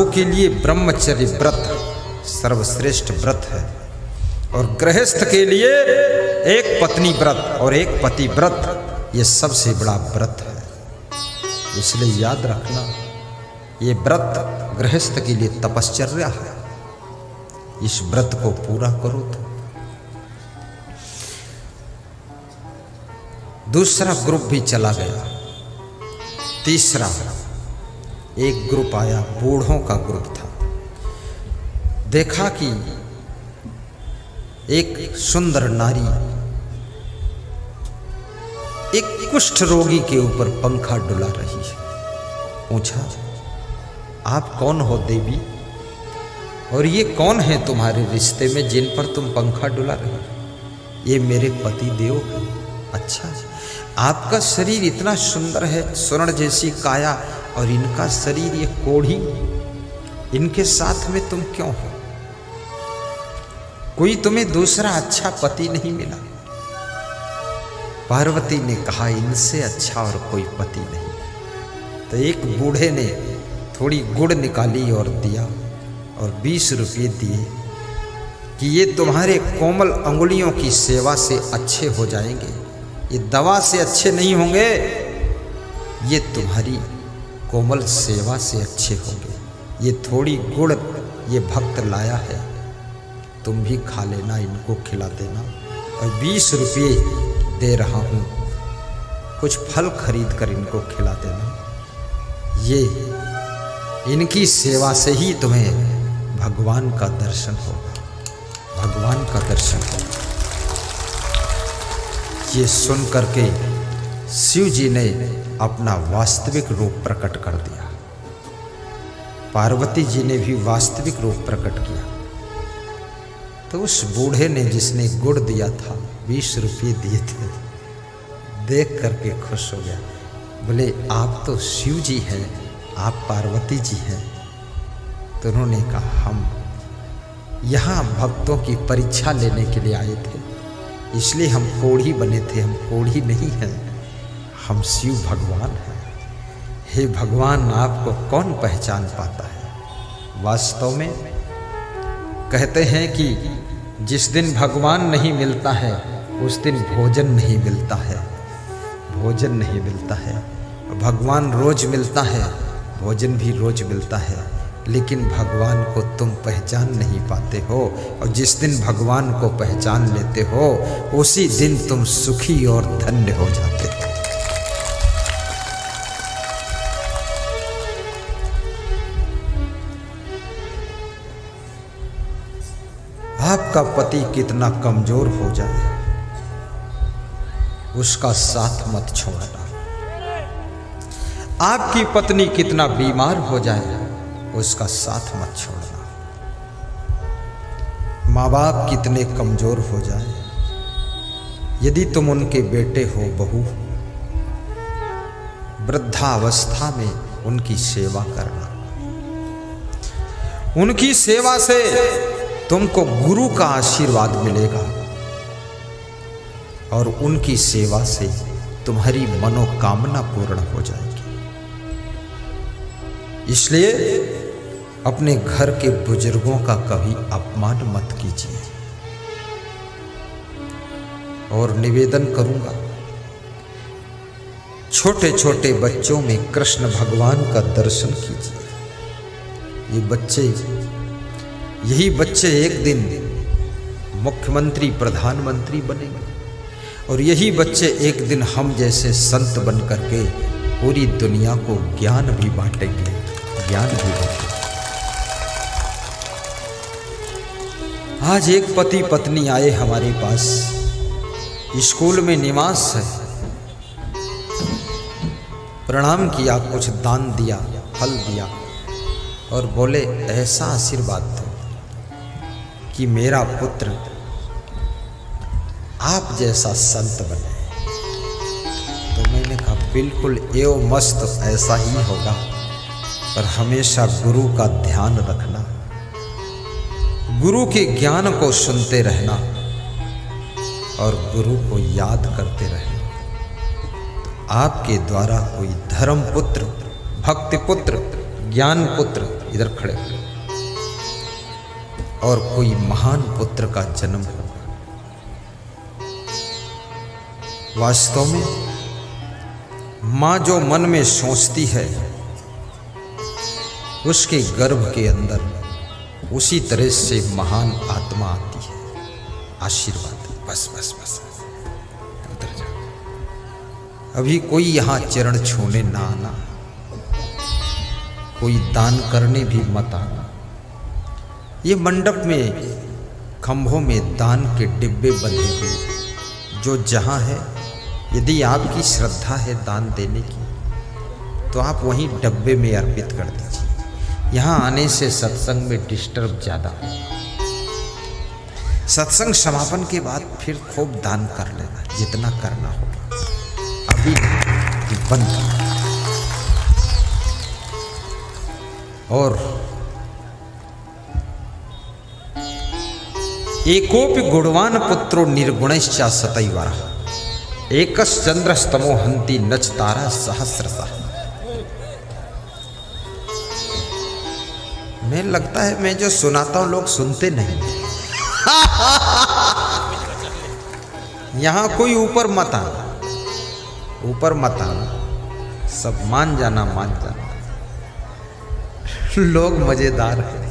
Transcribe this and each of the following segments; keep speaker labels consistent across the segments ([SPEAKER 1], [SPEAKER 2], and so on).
[SPEAKER 1] के लिए ब्रह्मचर्य व्रत सर्वश्रेष्ठ व्रत है और गृहस्थ के लिए एक पत्नी व्रत और एक पति व्रत ये सबसे बड़ा व्रत है। इसलिए याद रखना, ये व्रत गृहस्थ के लिए तपश्चर्या है। इस व्रत को पूरा करो तो दूसरा ग्रुप भी चला गया। तीसरा एक ग्रुप आया, बूढ़ों का ग्रुप था। देखा कि एक सुंदर नारी एक कुष्ठ रोगी के ऊपर पंखा डुला रही है। पूछा, आप कौन हो देवी, और ये कौन है तुम्हारे रिश्ते में जिन पर तुम पंखा डुला रहे हो? ये मेरे पति देव हैं। अच्छा, आपका शरीर इतना सुंदर है, स्वर्ण जैसी काया, और इनका शरीर ये कोढ़ी, इनके साथ में तुम क्यों हो? कोई तुम्हें दूसरा अच्छा पति नहीं मिला? पार्वती ने कहा, इनसे अच्छा और कोई पति नहीं। तो एक बूढ़े ने थोड़ी गुड़ निकाली और दिया और 20 रुपये दिए कि ये तुम्हारे कोमल अंगुलियों की सेवा से अच्छे हो जाएंगे, ये दवा से अच्छे नहीं होंगे, ये तुम्हारी कोमल सेवा से अच्छे होंगे। ये थोड़ी गुड़ ये भक्त लाया है, तुम भी खा लेना, इनको खिला देना, और 20 रुपये दे रहा हूँ, कुछ फल खरीद कर इनको खिला देना। ये इनकी सेवा से ही तुम्हें भगवान का दर्शन होगा, भगवान का दर्शन होगा। ये सुन करके शिव जी ने अपना वास्तविक रूप प्रकट कर दिया। पार्वती जी ने भी वास्तविक रूप प्रकट किया। तो उस बूढ़े ने, जिसने गुड़ दिया था, 20 रुपये दिए थे, देख करके खुश हो गया। बोले, आप तो शिव जी हैं, आप पार्वती जी हैं। तो उन्होंने कहा, हम यहाँ भक्तों की परीक्षा लेने के लिए आए थे, इसलिए हम कोढ़ी बने थे। हम कोढ़ी नहीं हैं, हम शिव भगवान हैं। हे भगवान, आपको कौन पहचान पाता है? वास्तव में कहते हैं कि जिस दिन भगवान नहीं मिलता है उस दिन भोजन नहीं मिलता है, भोजन नहीं मिलता है। भगवान रोज मिलता है, भोजन भी रोज मिलता है, लेकिन भगवान को तुम पहचान नहीं पाते हो। और जिस दिन भगवान को पहचान लेते हो उसी दिन तुम सुखी और धन्य हो जाते हो। आपका पति कितना कमजोर हो जाए उसका साथ मत छोड़ना। आपकी पत्नी कितना बीमार हो जाए उसका साथ मत छोड़ना। माँ बाप कितने कमजोर हो जाए, यदि तुम उनके बेटे हो, बहू, वृद्धावस्था में उनकी सेवा करना। उनकी सेवा से तुमको गुरु का आशीर्वाद मिलेगा और उनकी सेवा से तुम्हारी मनोकामना पूर्ण हो जाएगी। इसलिए अपने घर के बुजुर्गों का कभी अपमान मत कीजिए। और निवेदन करूंगा, छोटे छोटे बच्चों में कृष्ण भगवान का दर्शन कीजिए। यही बच्चे एक दिन मुख्यमंत्री, प्रधानमंत्री बनेंगे, और यही बच्चे एक दिन हम जैसे संत बन करके पूरी दुनिया को ज्ञान भी बांटेंगे, ज्ञान भी बांटेंगे। आज एक पति पत्नी आए हमारे पास, स्कूल में निवास है, प्रणाम किया, कुछ दान दिया, फल दिया, और बोले, ऐसा आशीर्वाद दो कि मेरा पुत्र आप जैसा संत बने। तो मैंने कहा, बिल्कुल एवं मस्त, ऐसा ही होगा, पर हमेशा गुरु का ध्यान रखना, गुरु के ज्ञान को सुनते रहना और गुरु को याद करते रहना। तो आपके द्वारा कोई धर्म पुत्र, भक्ति पुत्र, ज्ञान पुत्र इधर खड़े हो और कोई महान पुत्र का जन्म होगा। वास्तव में मां जो मन में सोचती है उसके गर्भ के अंदर उसी तरह से महान आत्मा आती है। आशीर्वाद बस बस बस उधर जा। अभी कोई यहां चरण छूने ना आना, कोई दान करने भी मत आना। ये मंडप में खंभों में दान के डिब्बे बंधे हुए, जो जहां है यदि आपकी श्रद्धा है दान देने की तो आप वहीं डब्बे में अर्पित कर दीजिए। यहाँ आने से सत्संग में डिस्टर्ब ज़्यादा है। सत्संग समापन के बाद फिर खूब दान कर लेना, जितना करना होगा। अभी बंद कर। और एकोपि गुणवान पुत्रो निर्गुणश्च सतैवरः एकश्चंद्रस्तमो हन्ति नच तारा सहस्रशः। मैं लगता है मैं जो सुनाता हूं लोग सुनते नहीं। यहां कोई ऊपर मत आना, ऊपर मत आना, सब मान जाना मान जाना। लोग मजेदार हैं।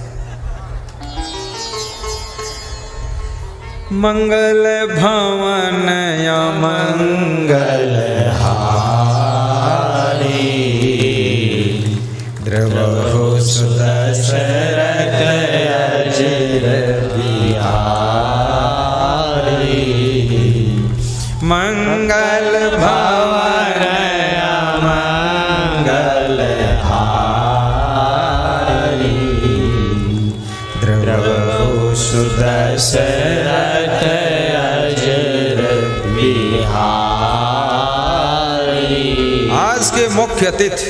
[SPEAKER 2] मंगल भवन या मंगल हारी द्रवहु सुदशरथ अजिर बिहारी। मंगल भवन या मंगल हारी द्रवहु सुदशरथ
[SPEAKER 1] आज के मुख्य अतिथि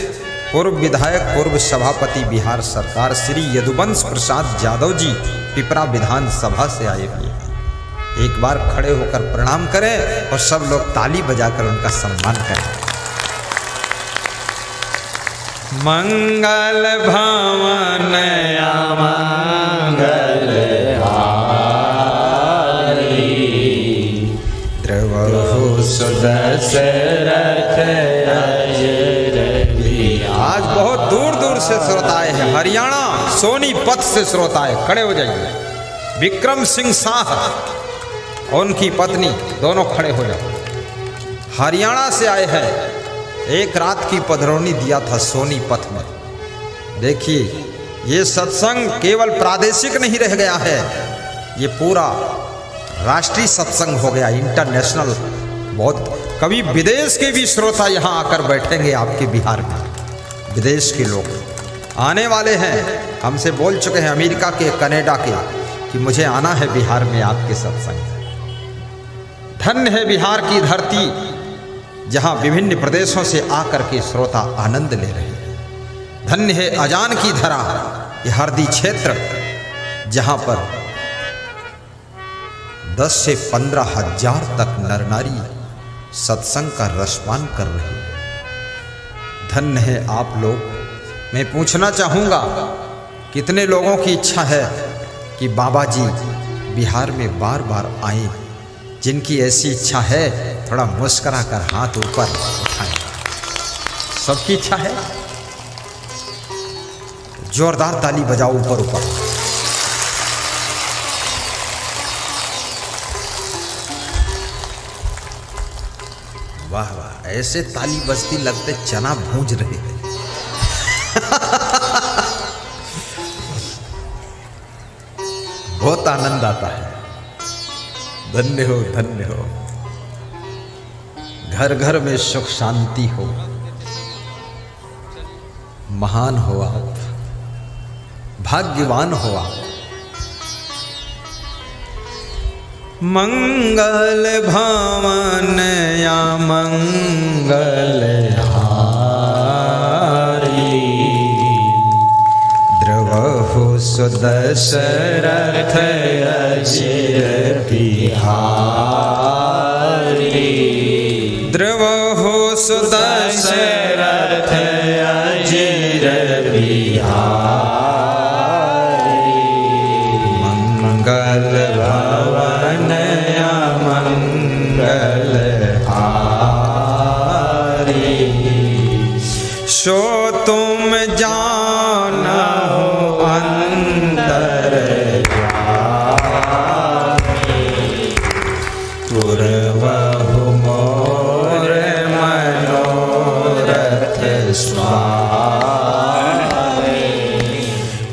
[SPEAKER 1] पूर्व विधायक पूर्व सभापति बिहार सरकार श्री यदुवंश प्रसाद यादव जी पिपरा विधानसभा से आए हुए हैं। एक बार खड़े होकर प्रणाम करें और सब लोग ताली बजाकर उनका सम्मान करें।
[SPEAKER 2] मंगल भवन या मंगल हारी द्रवहु सुदशरथ अजिर बिहारी।
[SPEAKER 1] आज बहुत दूर दूर से श्रोता आए हैं। हरियाणा सोनीपत से श्रोता आए, खड़े हो जाइए। विक्रम सिंह शाह और उनकी पत्नी दोनों खड़े हो जाओ। हरियाणा से आए हैं, एक रात की पधरौनी दिया था सोनीपत में। देखिए ये सत्संग केवल प्रादेशिक नहीं रह गया है, ये पूरा राष्ट्रीय सत्संग हो गया, इंटरनेशनल। बहुत कभी विदेश के भी श्रोता यहाँ आकर बैठेंगे आपके बिहार में। विदेश के लोग आने वाले हैं, हमसे बोल चुके हैं अमेरिका के, कनाडा के, कि मुझे आना है बिहार में आपके सत्संग। धन्य है बिहार की धरती, जहाँ विभिन्न प्रदेशों से आकर के श्रोता आनंद ले रहे हैं। धन्य है अजान की धरा, ये हरदी क्षेत्र, जहाँ पर 10 से 15 हजार तक नर नारी सत्संग का रसपान कर रहे हैं। धन्य है आप लोग। मैं पूछना चाहूँगा, कितने लोगों की इच्छा है कि बाबा जी बिहार में बार बार आए? जिनकी ऐसी इच्छा है थोड़ा मुस्कुरा कर हाथ ऊपर उठाएं। सबकी इच्छा है? जोरदार ताली बजाओ ऊपर ऊपर। वाह वाह, ऐसे ताली बजती लगते चना भूंज रहे हैं। बहुत आनंद आता है। धन्य हो, धन्य हो। घर घर में सुख शांति हो। महान हो आप, भाग्यवान हो आप।
[SPEAKER 2] मंगल भवन या मंगल हारी द्रवहु सुदशरथ अजिर बिहारी द्रवहु सुदशरथ अजिर बिहारी।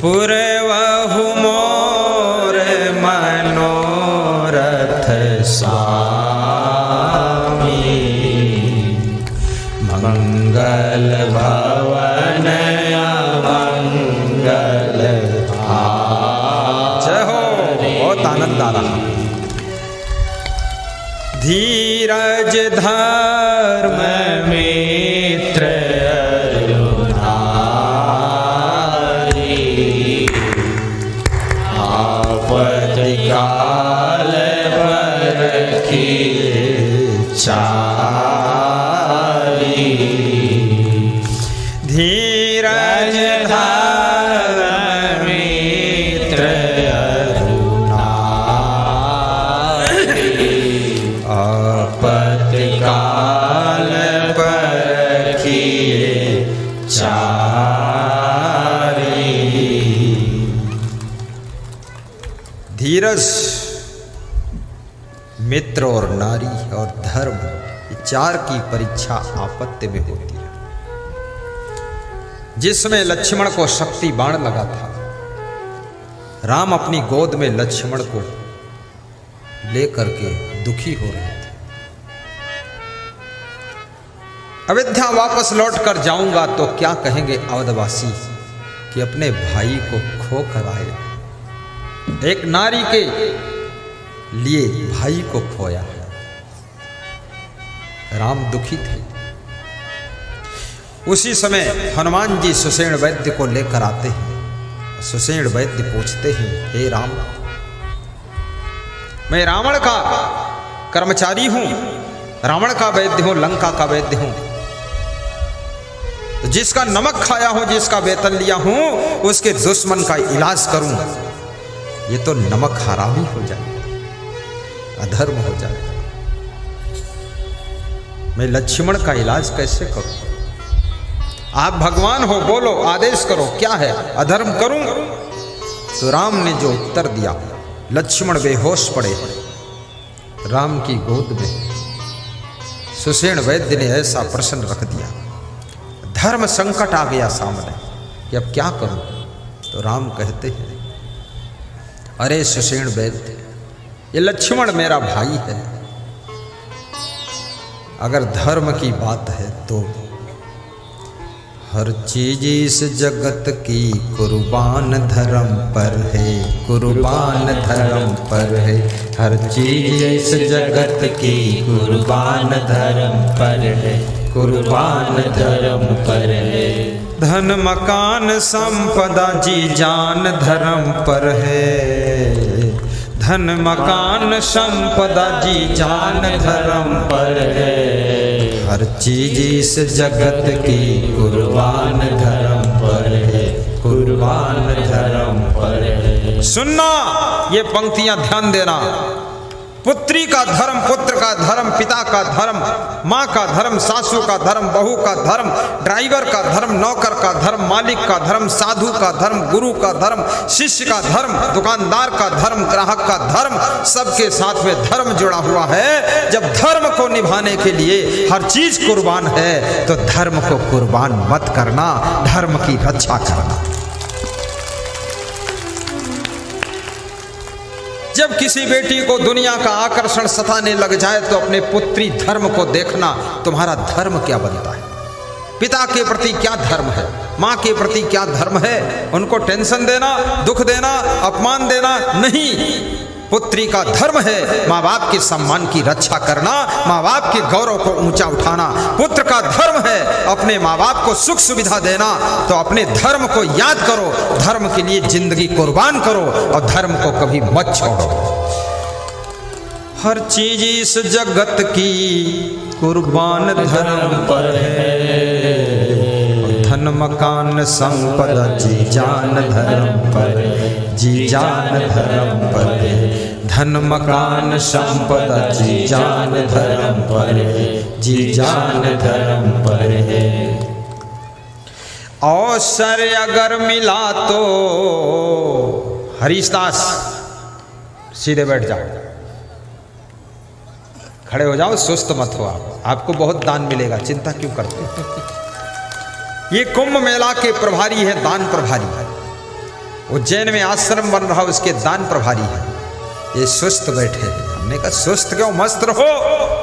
[SPEAKER 1] पुरवहु मोर मनोरथ स्वामी मंगल भवन मंगल जय हो। बहुत आनंद आ रहा। धीरज धर्म मित्र काल बरखी चारी धीरज धर्म मित्र अरुणारी आपत्ति काल बरखी चारी। धीरज, मित्र और नारी और धर्म, ये चार की परीक्षा आपत्ति में होती है। जिसमें लक्ष्मण को शक्ति बाण लगा था, राम अपनी गोद में लक्ष्मण को लेकर के दुखी हो रहे थे। अयोध्या वापस लौट कर जाऊंगा तो क्या कहेंगे अवधवासी कि अपने भाई को खो कर आए। एक नारी के लिए भाई को खोया है। राम दुखी थे। उसी समय हनुमान जी सुषेण वैद्य को लेकर आते हैं। सुषेण वैद्य पूछते हैं, हे राम, मैं रावण का कर्मचारी हूं, रावण का वैद्य हूं, लंका का वैद्य हूं, तो जिसका नमक खाया हूं, जिसका वेतन लिया हूं, उसके दुश्मन का इलाज करूं, ये तो नमक हरामी हो जाएगा, अधर्म हो जाएगा। मैं लक्ष्मण का इलाज कैसे करूं? आप भगवान हो, बोलो, आदेश करो, क्या है, अधर्म करूं? तो राम ने जो उत्तर दिया, लक्ष्मण बेहोश पड़े राम की गोद में। सुषेण वैद्य ने ऐसा प्रश्न रख दिया, धर्म संकट आ गया सामने कि अब क्या करूं? तो राम कहते हैं, अरे सुषेण वैद्य, ये लक्ष्मण मेरा भाई है, अगर धर्म की बात है तो हर चीज इस जगत की कुर्बान धर्म पर है, कुर्बान धर्म पर है, हर चीज इस जगत की कुर्बान धर्म पर है, कुर्बान धर्म पर है। धन मकान संपदा जी जान धर्म पर है, धन मकान संपदा जी जान धर्म पर है, हर चीज इस जगत की कुर्बान धर्म पर है, कुर्बान धर्म पर है। सुनना, ये पंक्तियां ध्यान देना। पुत्री का धर्म, पुत्र का धर्म, पिता का धर्म, माँ का धर्म, सासू का धर्म, बहू का धर्म, ड्राइवर का धर्म, नौकर का धर्म, मालिक का धर्म, साधु का धर्म, गुरु का धर्म, शिष्य का धर्म, दुकानदार का धर्म, ग्राहक का धर्म, सबके साथ में धर्म जुड़ा हुआ है। जब धर्म को निभाने के लिए हर चीज कुर्बान है तो धर्म को कुर्बान मत करना, धर्म की रक्षा करना। जब किसी बेटी को दुनिया का आकर्षण सताने लग जाए तो अपने पुत्री धर्म को देखना, तुम्हारा धर्म क्या बनता है, पिता के प्रति क्या धर्म है, माँ के प्रति क्या धर्म है। उनको टेंशन देना, दुख देना, अपमान देना नहीं। पुत्री का धर्म है माँ बाप के सम्मान की रक्षा करना, माँ बाप के गौरव को ऊंचा उठाना। पुत्र का धर्म है अपने माँ बाप को सुख सुविधा देना। तो अपने धर्म को याद करो, धर्म के लिए जिंदगी कुर्बान करो और धर्म को कभी मत छोड़ो। हर चीज इस जगत की कुर्बान धर्म पर है, धन मकान संपदा जी जान धर्म पर, जी जान धर्म पर, धन मकान संपदा जी जान धर्म पर, जी जान धर्म पर है। अवसर अगर मिला तो हरीशदास सीधे बैठ जाओ, खड़े हो जाओ, सुस्त मत हो। आपको बहुत दान मिलेगा, चिंता क्यों करते। ये कुंभ मेला के प्रभारी है, दान प्रभारी है। उज्जैन में आश्रम बन रहा, उसके दान प्रभारी है, ये सुस्त बैठे हैं। हमने कहा सुस्त क्यों, मस्त रहो,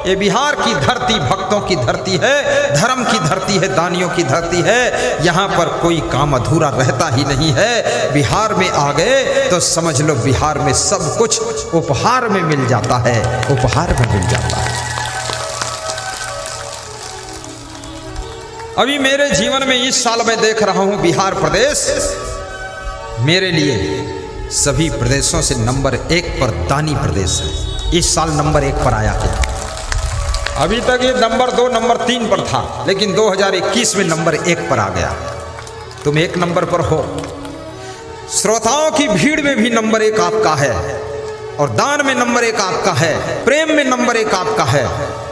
[SPEAKER 1] ये बिहार की धरती भक्तों की धरती है, धर्म की धरती है, दानियों की धरती है, यहाँ पर कोई काम अधूरा रहता ही नहीं है। बिहार में आ गए तो समझ लो बिहार में सब कुछ उपहार में मिल जाता है, उपहार में मिल जाता है। अभी मेरे जीवन में इस साल मैं देख रहा हूं बिहार प्रदेश मेरे लिए सभी प्रदेशों से नंबर 1 पर दानी प्रदेश है। इस साल नंबर 1 पर आया है। अभी तक ये नंबर 2 नंबर 3 पर था, लेकिन 2021 में नंबर 1 पर आ गया। तुम 1 नंबर पर हो। श्रोताओं की भीड़ में भी नंबर 1 आपका है, और दान में नंबर 1 आपका है, प्रेम में नंबर 1 आपका है।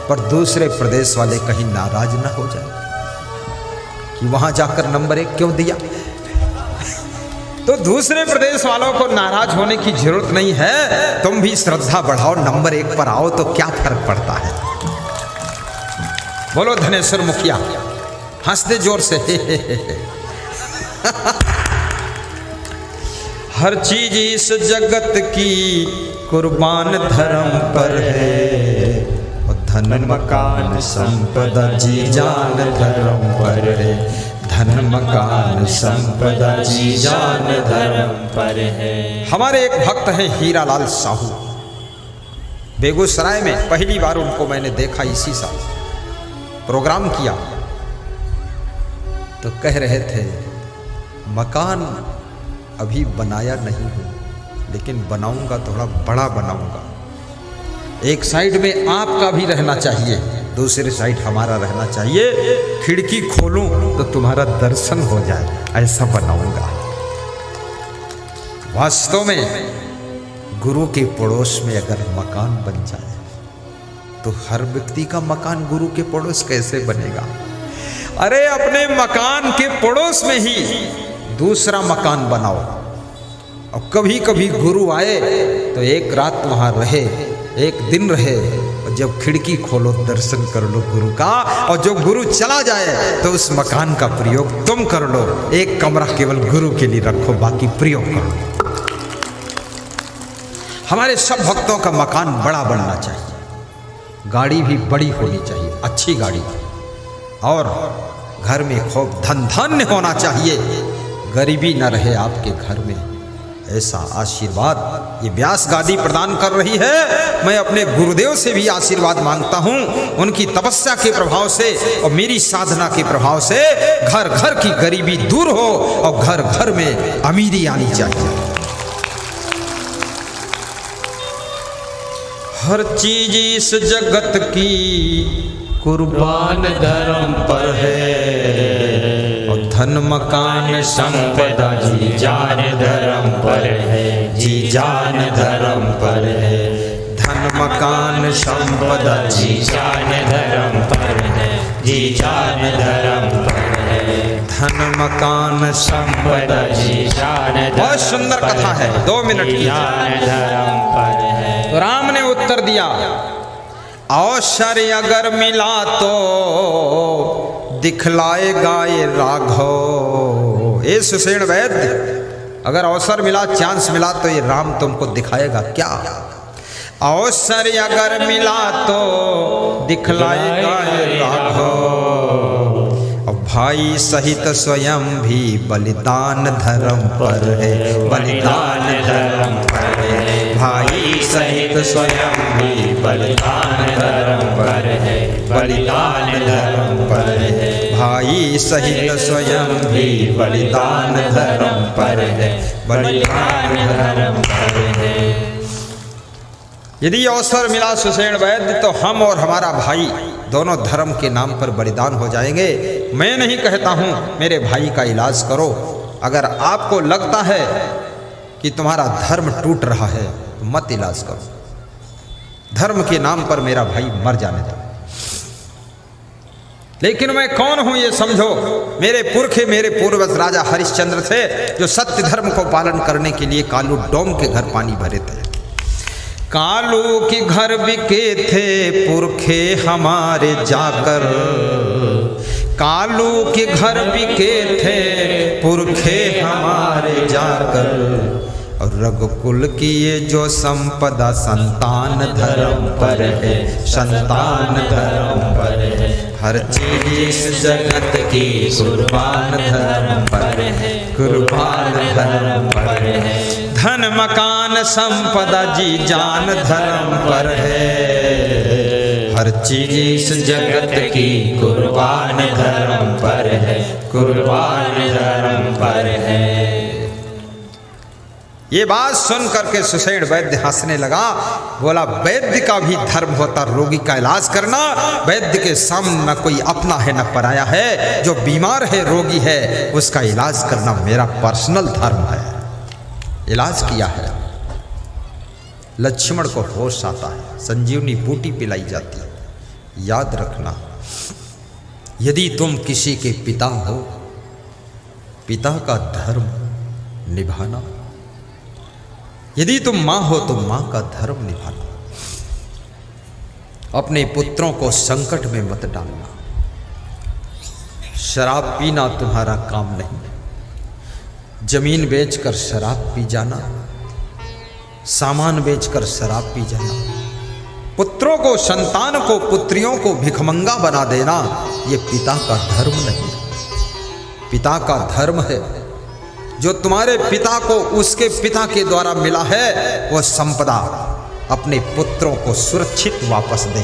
[SPEAKER 1] पर दूसरे प्रदेश वाले कहीं नाराज ना हो जाए कि वहां जाकर नंबर 1 क्यों दिया। तो दूसरे प्रदेश वालों को नाराज होने की जरूरत नहीं है। तुम भी श्रद्धा बढ़ाओ, नंबर 1 पर आओ तो क्या फर्क पड़ता है। बोलो धनेश्वर मुखिया, हंस दे जोर से। हर चीज इस जगत की कुर्बान धर्म पर है, और धन मकान संपदा जी जान धर्म पर है। धन मकान संपदा जी जान धर्म पर है। हमारे एक भक्त हैं हीरालाल साहू, बेगूसराय में पहली बार उनको मैंने देखा। इसी साल प्रोग्राम किया तो कह रहे थे मकान अभी बनाया नहीं हूं, लेकिन बनाऊंगा, थोड़ा बड़ा बनाऊंगा। एक साइड में आपका भी रहना चाहिए, दूसरे साइड हमारा रहना चाहिए। खिड़की खोलूं तो तुम्हारा दर्शन हो जाए, ऐसा बनाऊंगा। वास्तव में गुरु के पड़ोस में अगर मकान बन जाए तो हर व्यक्ति का मकान गुरु के पड़ोस कैसे बनेगा। अरे अपने मकान के पड़ोस में ही दूसरा मकान बनाओ, और कभी कभी गुरु आए तो एक रात वहां रहे, एक दिन रहे, और जब खिड़की खोलो दर्शन कर लो गुरु का। और जो गुरु चला जाए तो उस मकान का प्रयोग तुम कर लो। एक कमरा केवल गुरु के लिए रखो, बाकी प्रयोग करो। हमारे सब भक्तों का मकान बड़ा बनना चाहिए, गाड़ी भी बड़ी होनी चाहिए, अच्छी गाड़ी, और घर में खूब धन धान्य होना चाहिए, गरीबी न रहे आपके घर में। ऐसा आशीर्वाद ये व्यास गादी प्रदान कर रही है। मैं अपने गुरुदेव से भी आशीर्वाद मांगता हूँ, उनकी तपस्या के प्रभाव से और मेरी साधना के प्रभाव से घर घर की गरीबी दूर हो और घर घर में अमीरी आनी चाहिए। हर चीज इस जगत की कुर्बान धर्म पर है, और धन मकान संपदा जी जान धर्म पर है, जी जान धर्म पर है। धन मकान संपदा जी जान धर्म पर है, जी जान धर्म पर है। धन मकान संपदा जी जान। बहुत सुंदर कथा है, 2 मिनट की। जान धर्म पर है। तो राम ने उत्तर दिया, अवसर अगर मिला तो दिखलाएगा ये राघव। ए सुषेण वैद्य, अगर अवसर मिला, चांस मिला तो ये राम तुमको दिखाएगा क्या। अवसर अगर मिला तो दिखलाएगा ये राघव, अब भाई सहित स्वयं भी बलिदान धर्म पर है, बलिदान धर्म पर है। भाई सहित स्वयं भी बलिदान धर्म पर है, बलिदान धर्म पर है। भाई सहित स्वयं भी बलिदान धर्म पर है, बलिदान धर्म पर है। यदि अवसर मिला सुषेण वैद्य तो हम और हमारा भाई दोनों धर्म के नाम पर बलिदान हो जाएंगे। मैं नहीं कहता हूँ मेरे भाई का इलाज करो। अगर आपको लगता है कि तुम्हारा धर्म टूट रहा है तो मत इलाज करो, धर्म के नाम पर मेरा भाई मर जाने दो। लेकिन मैं कौन हूं ये समझो। मेरे पुरखे, मेरे पूर्वज राजा हरिश्चंद्र थे, जो सत्य धर्म को पालन करने के लिए कालू डोम के घर पानी भरे थे। कालू के घर बिके थे पुरखे हमारे जाकर, कालू के घर बिके थे पुरखे हमारे जाकर, और रघुकुल की ये जो संपदा संतान धर्म पर है, संतान धर्म पर है। हर चीज इस जगत की कुर्बान धर्म पर है, कुर्बान धर्म पर है। धन मकान संपदा जी जान धर्म पर है, हर चीज इस जगत की कुर्बान धर्म पर है, कुर्बान धर्म पर है। ये बात सुन करके सुषेण वैद्य हंसने लगा, बोला वैद्य का भी धर्म होता रोगी का इलाज करना। वैद्य के सामने न कोई अपना है न पराया है, जो बीमार है रोगी है उसका इलाज करना मेरा पर्सनल धर्म है। इलाज किया है। लक्ष्मण को होश आता है, संजीवनी बूटी पिलाई जाती है। याद रखना, यदि तुम किसी के पिता हो, पिता का धर्म निभाना। यदि तुम मां हो तो मां का धर्म निभाना। अपने पुत्रों को संकट में मत डालना। शराब पीना तुम्हारा काम नहीं। जमीन बेचकर शराब पी जाना, सामान बेचकर शराब पी जाना, पुत्रों को, संतान को, पुत्रियों को भिखमंगा बना देना, ये पिता का धर्म नहीं। पिता का धर्म है जो तुम्हारे पिता को उसके पिता के द्वारा मिला है, वह संपदा अपने पुत्रों को सुरक्षित वापस दे,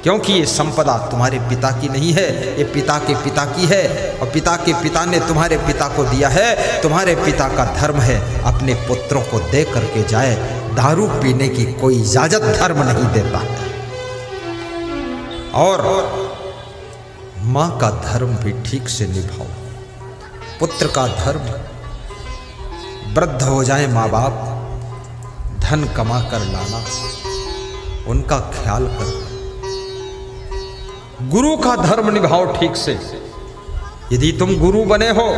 [SPEAKER 1] क्योंकि ये संपदा तुम्हारे पिता की नहीं है, ये पिता के पिता की है, और पिता के पिता ने तुम्हारे पिता को दिया है। तुम्हारे पिता का धर्म है अपने पुत्रों को दे करके जाए। दारू पीने की कोई इजाजत धर्म नहीं देता। और मां का धर्म भी ठीक से निभाओ। पुत्र का धर्म, वृद्ध हो जाए माँ बाप, धन कमा कर लाना, उनका ख्याल करो। गुरु का धर्म निभाओ ठीक से। यदि तुम गुरु बने हो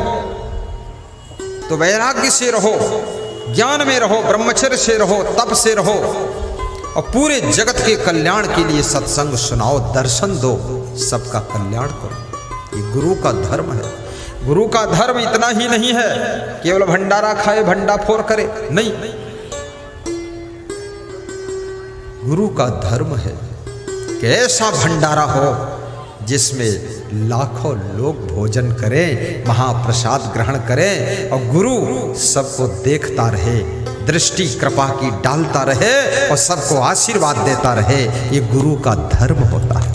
[SPEAKER 1] तो वैराग्य से रहो, ज्ञान में रहो, ब्रह्मचर्य से रहो, तप से रहो, और पूरे जगत के कल्याण के लिए सत्संग सुनाओ, दर्शन दो, सबका कल्याण करो। ये गुरु का धर्म है। गुरु का धर्म इतना ही नहीं है केवल भंडारा खाए, भंडा फोर करे, नहीं। गुरु का धर्म है कि ऐसा भंडारा हो जिसमें लाखों लोग भोजन करें, महाप्रसाद ग्रहण करें, और गुरु सबको देखता रहे, दृष्टि कृपा की डालता रहे, और सबको आशीर्वाद देता रहे। ये गुरु का धर्म होता है।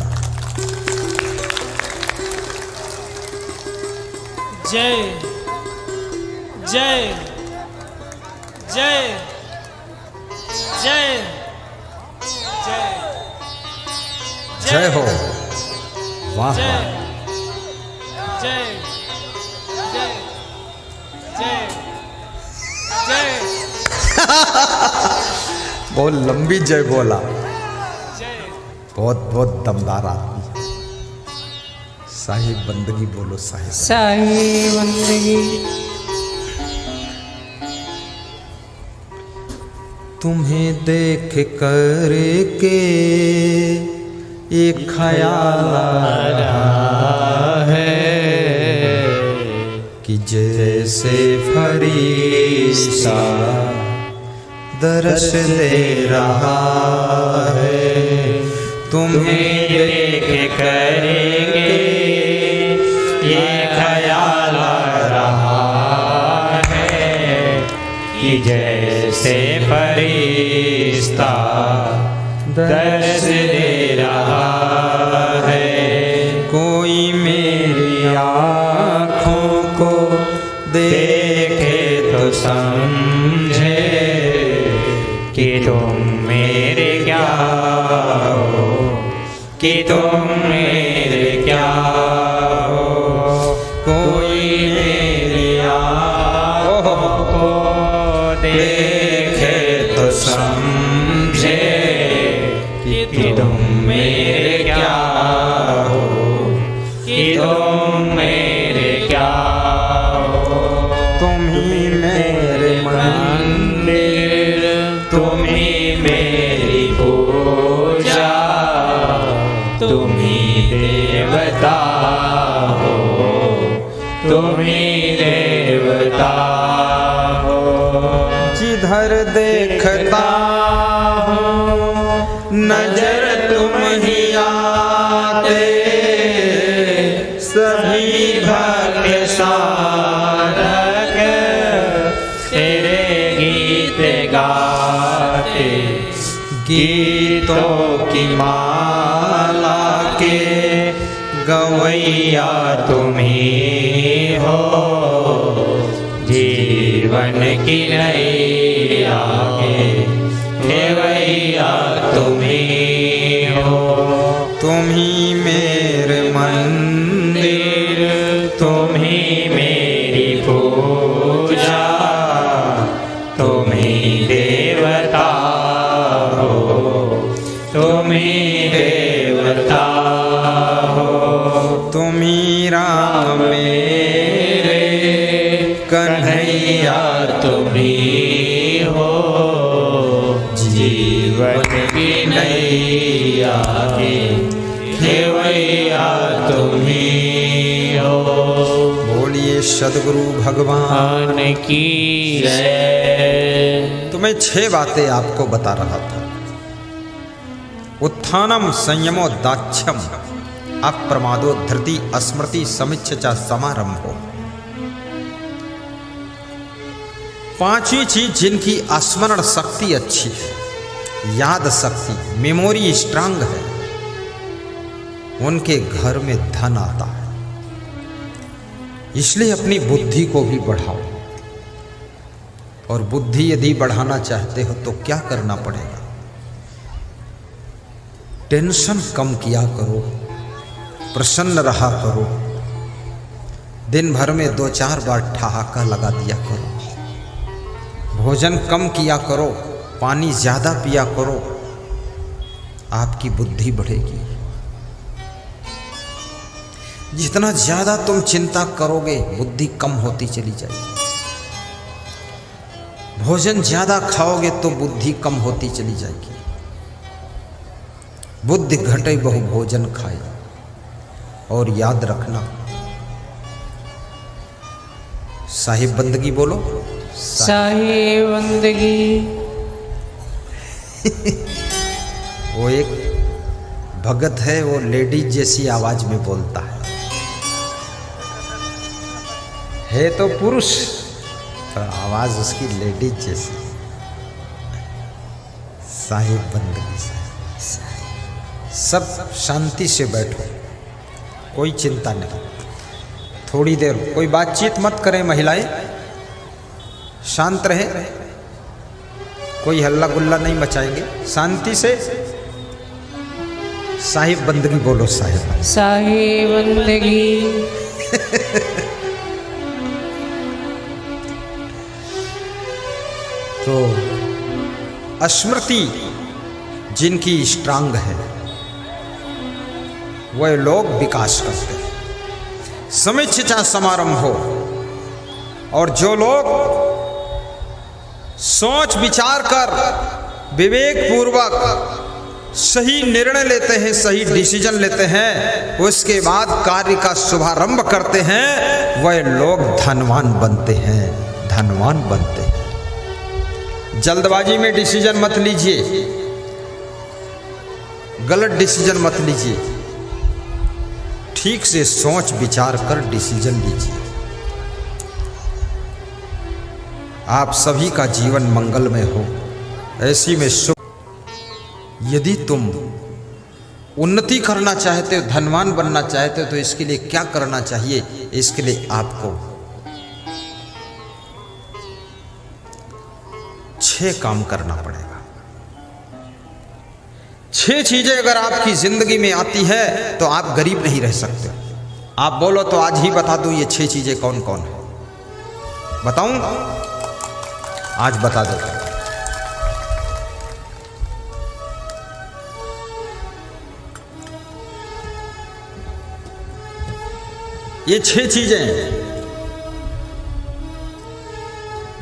[SPEAKER 3] जय जय जय जय जय
[SPEAKER 1] जय हो। वाह
[SPEAKER 3] जय
[SPEAKER 1] वाह।
[SPEAKER 3] जय जय जय जय
[SPEAKER 1] बहुत लंबी जय बोला।
[SPEAKER 3] जय।
[SPEAKER 1] बहुत बहुत दमदार आदमी। साहिब बंदगी बोलो साहिब।
[SPEAKER 3] साहिब बंदगी।
[SPEAKER 1] तुम्हें देख कर के एक ख्याल आ रहा है कि जैसे फरिश्ता दर्श दे रहा है। तुम्हें देख कर
[SPEAKER 2] ये ख्याल आ रहा है कि जैसे फरिश्ता दर्श दे रहा है।
[SPEAKER 1] कोई मेरी आँखों को
[SPEAKER 2] देखे तो समझे कि तुम मेरे क्या हो, कि तुम मेरे क्या हो। कोई मेरी आँखों को देखे तो समझे कि तुम मेरे क्या हो, कि तुम मेरे क्या हो।
[SPEAKER 1] तुम ही मेरे
[SPEAKER 2] मंदिर, तुम ही मेरी पूजा, तुम ही देवता
[SPEAKER 1] जिधर देखता
[SPEAKER 2] नजर तुम ही आते, सभी भक्त साधक तेरे गीत गाते। गीतों की माला के गवैया तुम ही हो, जीवन की नैया के खेवैया तुम ही हो।
[SPEAKER 1] तुम ही मेरे मंदिर,
[SPEAKER 2] तुम ही मेरी पूजा, तुम ही देवता हो, तुम ही देवता हो।
[SPEAKER 1] तुम ही राम मेरे
[SPEAKER 2] कन्हैया तुम ही हो, जीवन की नैया के खेवैया तुम ही हो।
[SPEAKER 1] बोलिए सद्गुरु भगवान
[SPEAKER 2] की जय।
[SPEAKER 1] तो मैं 6 बातें आपको बता रहा था। उत्थानम संयमो दाक्ष्यम अप्रमादो धृति स्मृति समिच्छा समारंभो। 5वीं चीज जिनकी स्मरण शक्ति अच्छी है, याद शक्ति, मेमोरी स्ट्रांग है, उनके घर में धन आता है। इसलिए अपनी बुद्धि को भी बढ़ाओ। और बुद्धि यदि बढ़ाना चाहते हो तो क्या करना पड़ेगा? टेंशन कम किया करो, प्रसन्न रहा करो, दिन भर में 2-4 बार ठहाका लगा दिया करो, भोजन कम किया करो, पानी ज़्यादा पिया करो, आपकी बुद्धि बढ़ेगी। जितना ज़्यादा तुम चिंता करोगे बुद्धि कम होती चली जाएगी। भोजन ज़्यादा खाओगे तो बुद्धि कम होती चली जाएगी। बुद्धि घटे बहु भोजन खाए। और याद रखना, साहिब बंदगी बोलो,
[SPEAKER 3] साहिब बंदगी।
[SPEAKER 1] वो एक भगत है, वो लेडीज जैसी आवाज में बोलता है तो पुरुष पर आवाज उसकी लेडीज जैसी। साहिब बंदगी से सब शांति से बैठो, कोई चिंता नहीं। थोड़ी देर कोई बातचीत मत करें, महिलाएं शांत रहे, कोई हल्ला गुल्ला नहीं मचाएंगे, शांति से साहिब बंदगी बोलो। साहिब
[SPEAKER 3] साहिब बंदगी।
[SPEAKER 1] तो स्मृति जिनकी स्ट्रांग है वह लोग विकास करते हैं। समीक्षा समारंभ हो, और जो लोग सोच विचार कर विवेक पूर्वक सही निर्णय लेते हैं, सही डिसीजन लेते हैं, उसके बाद कार्य का शुभारंभ करते हैं, वह लोग धनवान बनते हैं, धनवान बनते हैं। जल्दबाजी में डिसीजन मत लीजिए, गलत डिसीजन मत लीजिए, ठीक से सोच विचार कर डिसीजन लीजिए। आप सभी का जीवन मंगलमय हो, ऐसी में सुख। यदि तुम उन्नति करना चाहते हो, धनवान बनना चाहते हो, तो इसके लिए क्या करना चाहिए? इसके लिए आपको 6 काम करना पड़ेगा। 6 चीजें अगर आपकी जिंदगी में आती है तो आप गरीब नहीं रह सकते। आप बोलो तो आज ही बता दूं ये 6 चीजें कौन कौन है। बताऊं? आज बता दो। ये 6 चीजें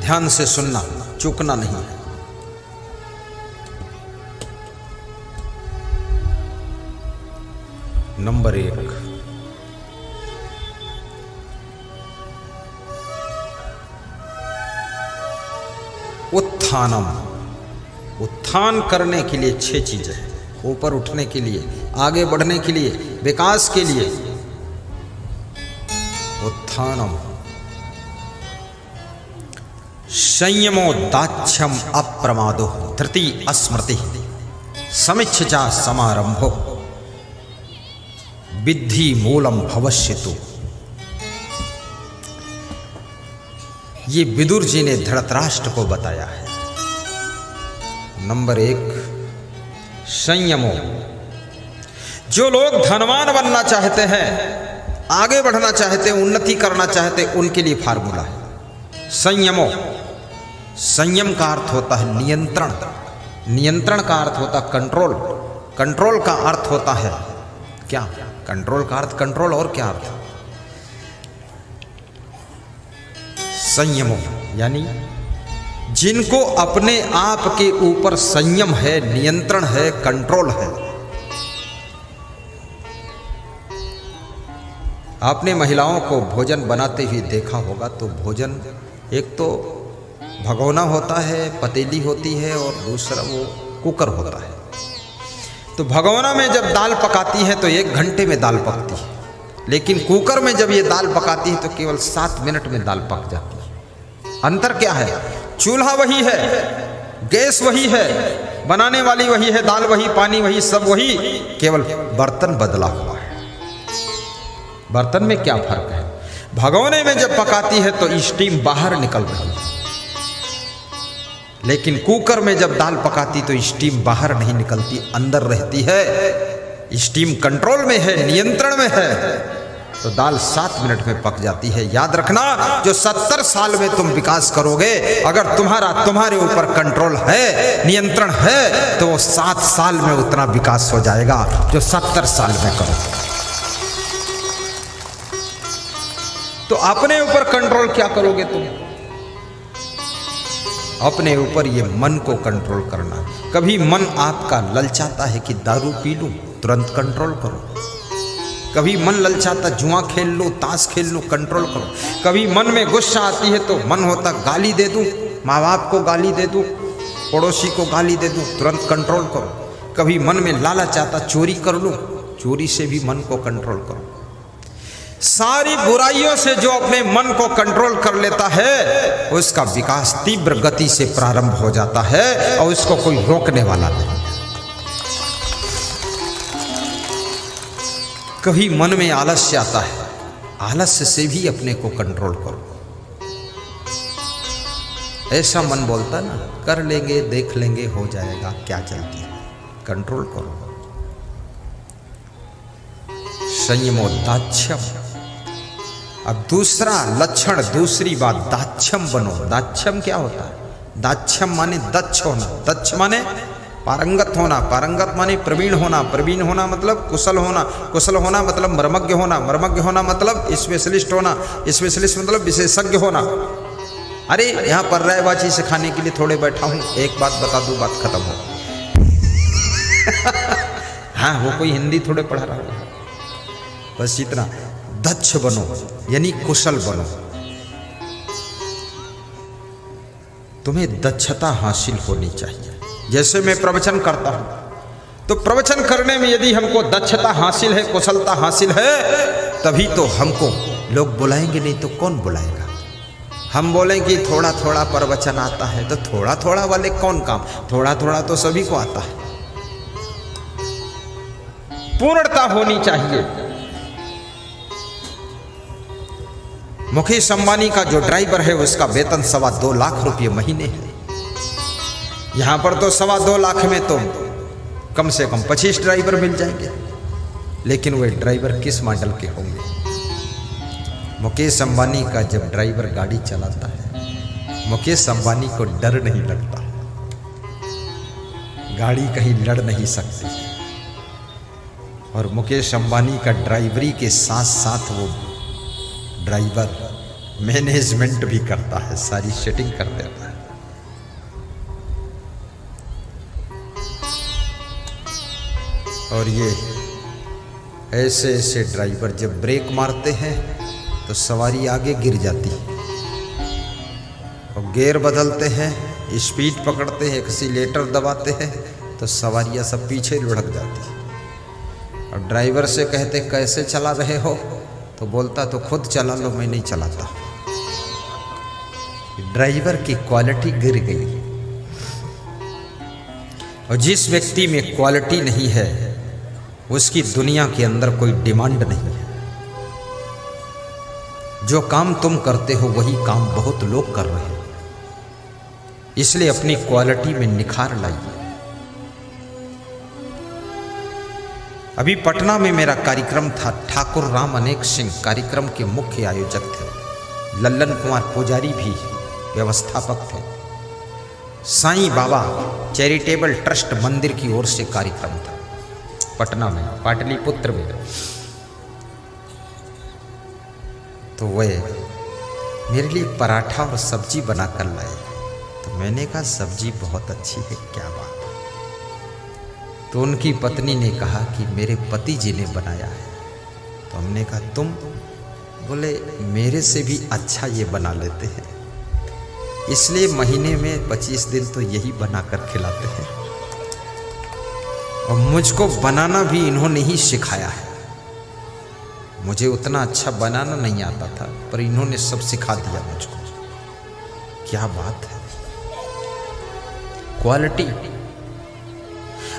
[SPEAKER 1] ध्यान से सुनना, चूकना नहीं है। नंबर 1, उत्थानम, उत्थान करने के लिए 6 चीजें हैं। ऊपर उठने के लिए, आगे बढ़ने के लिए, विकास के लिए। उत्थानम, संयमो दाक्ष्यम अप्रमादो धृति अस्मृति समिच्छा समारंभो विद्धि मूलम भविष्यतु। ये विदुर जी ने धृतराष्ट्र को बताया है। नंबर 1, संयमो। जो लोग धनवान बनना चाहते हैं, आगे बढ़ना चाहते हैं, उन्नति करना चाहते हैं, उनके लिए फार्मूला है संयमो। संयम का अर्थ होता है नियंत्रण, नियंत्रण का अर्थ होता है कंट्रोल, कंट्रोल का अर्थ होता है क्या? कंट्रोल का अर्थ कंट्रोल, और क्या अर्थ? संयमो यानी जिनको अपने आप के ऊपर संयम है, नियंत्रण है, कंट्रोल है। आपने महिलाओं को भोजन बनाते हुए देखा होगा, तो भोजन एक तो भगोना होता है, पतीली होती है, और दूसरा वो कुकर होता है। तो भगोना में जब दाल पकाती है तो 1 घंटे में दाल पकती है, लेकिन कुकर में जब ये दाल पकाती है तो केवल 7 मिनट में दाल पक जाती है। अंतर क्या है? चूल्हा वही है, गैस वही है, बनाने वाली वही है, दाल वही, पानी वही, सब वही, केवल बर्तन बदला हुआ है। बर्तन में क्या फर्क है? भगोने में जब पकाती है तो स्टीम बाहर निकल रही है, लेकिन कुकर में जब दाल पकाती तो स्टीम बाहर नहीं निकलती, अंदर रहती है। स्टीम कंट्रोल में है, नियंत्रण में है, तो दाल 7 मिनट में पक जाती है। याद रखना, जो 70 साल में तुम विकास करोगे, अगर तुम्हारे ऊपर कंट्रोल है, नियंत्रण है, तो वो 7 साल में उतना विकास हो जाएगा जो 70 साल में करोगे। तो अपने ऊपर कंट्रोल क्या करोगे तुम? अपने ऊपर ये मन को कंट्रोल करना। कभी मन आपका ललचाता है कि दारू पी लूं, तुरंत कंट्रोल करो। कभी मन ललचाता जुआ खेल लो, ताश खेल लो, कंट्रोल करो। कभी मन में गुस्सा आती है तो मन होता गाली दे दूं, माँ बाप को गाली दे दूं, पड़ोसी को गाली दे दूं, तुरंत कंट्रोल करो। कभी मन में लालच आता चोरी कर लूं, चोरी से भी मन को कंट्रोल करो। सारी बुराइयों से जो अपने मन को कंट्रोल कर लेता है, उसका विकास तीव्र गति से प्रारंभ हो जाता है और उसको कोई रोकने वाला नहीं। कभी मन में आलस्य आता है, आलस्य से भी अपने को कंट्रोल करो। ऐसा मन बोलता ना, कर लेंगे, देख लेंगे, हो जाएगा, क्या चलती है, कंट्रोल करो। संयमो दाक्ष्यम। अब दूसरा लक्षण, दूसरी बात, दाक्ष्यम बनो। दाक्ष्यम क्या होता है? दाक्ष्यम माने दक्ष होना, दक्ष माने पारंगत होना, पारंगत माने प्रवीण होना, प्रवीण होना मतलब कुशल होना, कुशल होना मतलब मर्मज्ञ होना, मर्मज्ञ होना मतलब स्पेशलिस्ट होना, स्पेशलिस्ट मतलब विशेषज्ञ होना। अरे यहाँ पर पर्यायवाची सिखाने के लिए थोड़े बैठा हूँ, एक बात बता दूँ, बात खत्म हो। हाँ, वो कोई हिंदी थोड़े पढ़ा रहा है, बस इतना। दक्ष बनो यानी कुशल बनो। तुम्हें दक्षता हासिल होनी चाहिए। जैसे मैं प्रवचन करता हूं, तो प्रवचन करने में यदि हमको दक्षता हासिल है, कुशलता हासिल है, तभी तो हमको लोग बुलाएंगे, नहीं तो कौन बुलाएगा। हम बोलेंगे थोड़ा थोड़ा प्रवचन आता है, तो थोड़ा थोड़ा वाले कौन काम, थोड़ा थोड़ा तो सभी को आता है। पूर्णता होनी चाहिए। मुकेश अंबानी का जो ड्राइवर है उसका वेतन 2.25 लाख रुपये महीने है। यहां पर तो 2.25 लाख में तो कम से कम 25 ड्राइवर मिल जाएंगे, लेकिन वे ड्राइवर किस मॉडल के होंगे? मुकेश अंबानी का जब ड्राइवर गाड़ी चलाता है, मुकेश अंबानी को डर नहीं लगता, गाड़ी कहीं लड़ नहीं सकती। और मुकेश अंबानी का ड्राइवरी के साथ साथ वो ड्राइवर मैनेजमेंट भी करता है, सारी सेटिंग कर देता है। और ये ऐसे ऐसे ड्राइवर जब ब्रेक मारते हैं तो सवारी आगे गिर जाती है, और गियर बदलते हैं स्पीड पकड़ते हैं, एक्सीलेटर दबाते हैं तो सवारियाँ सब पीछे लुढ़क जाती है। और ड्राइवर से कहते कैसे चला रहे हो, तो बोलता तो खुद चला लो, मैं नहीं चलाता। ड्राइवर की क्वालिटी गिर गई। और जिस व्यक्ति में क्वालिटी नहीं है उसकी दुनिया के अंदर कोई डिमांड नहीं है। जो काम तुम करते हो वही काम बहुत लोग कर रहे हैं, इसलिए अपनी क्वालिटी में निखार लाइए। अभी पटना में मेरा कार्यक्रम था, ठाकुर राम अनेक सिंह कार्यक्रम के मुख्य आयोजक थे, लल्लन कुमार पुजारी भी व्यवस्थापक थे। साईं बाबा चैरिटेबल ट्रस्ट मंदिर की ओर से कार्यक्रम था पटना में, पाटलिपुत्र में। तो वे मेरे लिए पराठा और सब्जी बना कर लाए। तो मैंने कहा सब्जी बहुत अच्छी है, क्या बात है। तो उनकी पत्नी ने कहा कि मेरे पति जी ने बनाया है। तो हमने कहा तुम? बोले मेरे से भी अच्छा ये बना लेते हैं, इसलिए महीने में 25 दिन तो यही बनाकर खिलाते हैं। और मुझको बनाना भी इन्होंने ही सिखाया है। मुझे उतना अच्छा बनाना नहीं आता था, पर इन्होंने सब सिखा दिया मुझको। क्या बात है। क्वालिटी,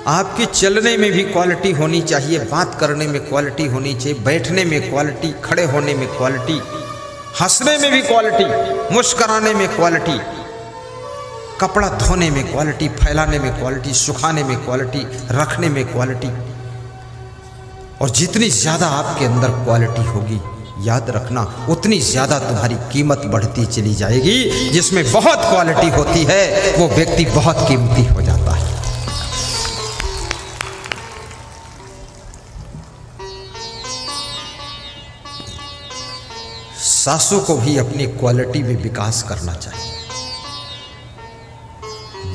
[SPEAKER 1] आपके चलने में भी क्वालिटी होनी चाहिए, बात करने में क्वालिटी होनी चाहिए, बैठने में क्वालिटी, खड़े होने में क्वालिटी, हंसने में भी क्वालिटी, मुस्कुराने में क्वालिटी, कपड़ा धोने में क्वालिटी, फैलाने में क्वालिटी, सुखाने में क्वालिटी, रखने में क्वालिटी। और जितनी ज़्यादा आपके अंदर क्वालिटी होगी, याद रखना उतनी ज़्यादा तुम्हारी कीमत बढ़ती चली जाएगी। जिसमें बहुत क्वालिटी होती है वो व्यक्ति बहुत कीमती हो जाता है। सासू को भी अपनी क्वालिटी में विकास करना चाहिए,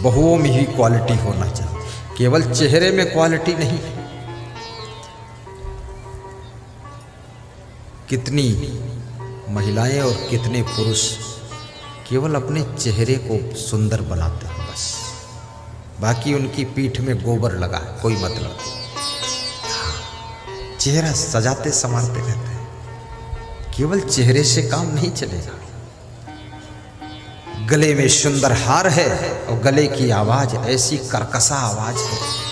[SPEAKER 1] बहुओं में ही क्वालिटी होना चाहिए, केवल चेहरे में क्वालिटी नहीं। कितनी महिलाएं और कितने पुरुष केवल अपने चेहरे को सुंदर बनाते हैं बस, बाकी उनकी पीठ में गोबर लगा है, कोई मतलब। चेहरा सजाते संवारते रहते हैं, केवल चेहरे से काम नहीं चलेगा। गले में सुंदर हार है और गले की आवाज ऐसी कर्कशा आवाज है।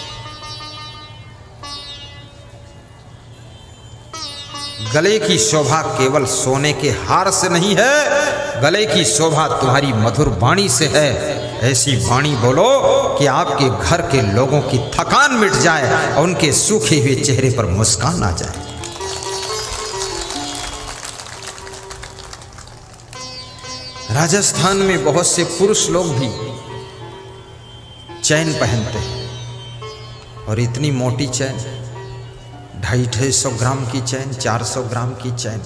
[SPEAKER 1] गले की शोभा केवल सोने के हार से नहीं है, गले की शोभा तुम्हारी मधुर वाणी से है। ऐसी वाणी बोलो कि आपके घर के लोगों की थकान मिट जाए और उनके सूखे हुए चेहरे पर मुस्कान आ जाए। राजस्थान में बहुत से पुरुष लोग भी चैन पहनते हैं, और इतनी मोटी चैन, 250-250 ग्राम की चैन, 400 ग्राम की चैन।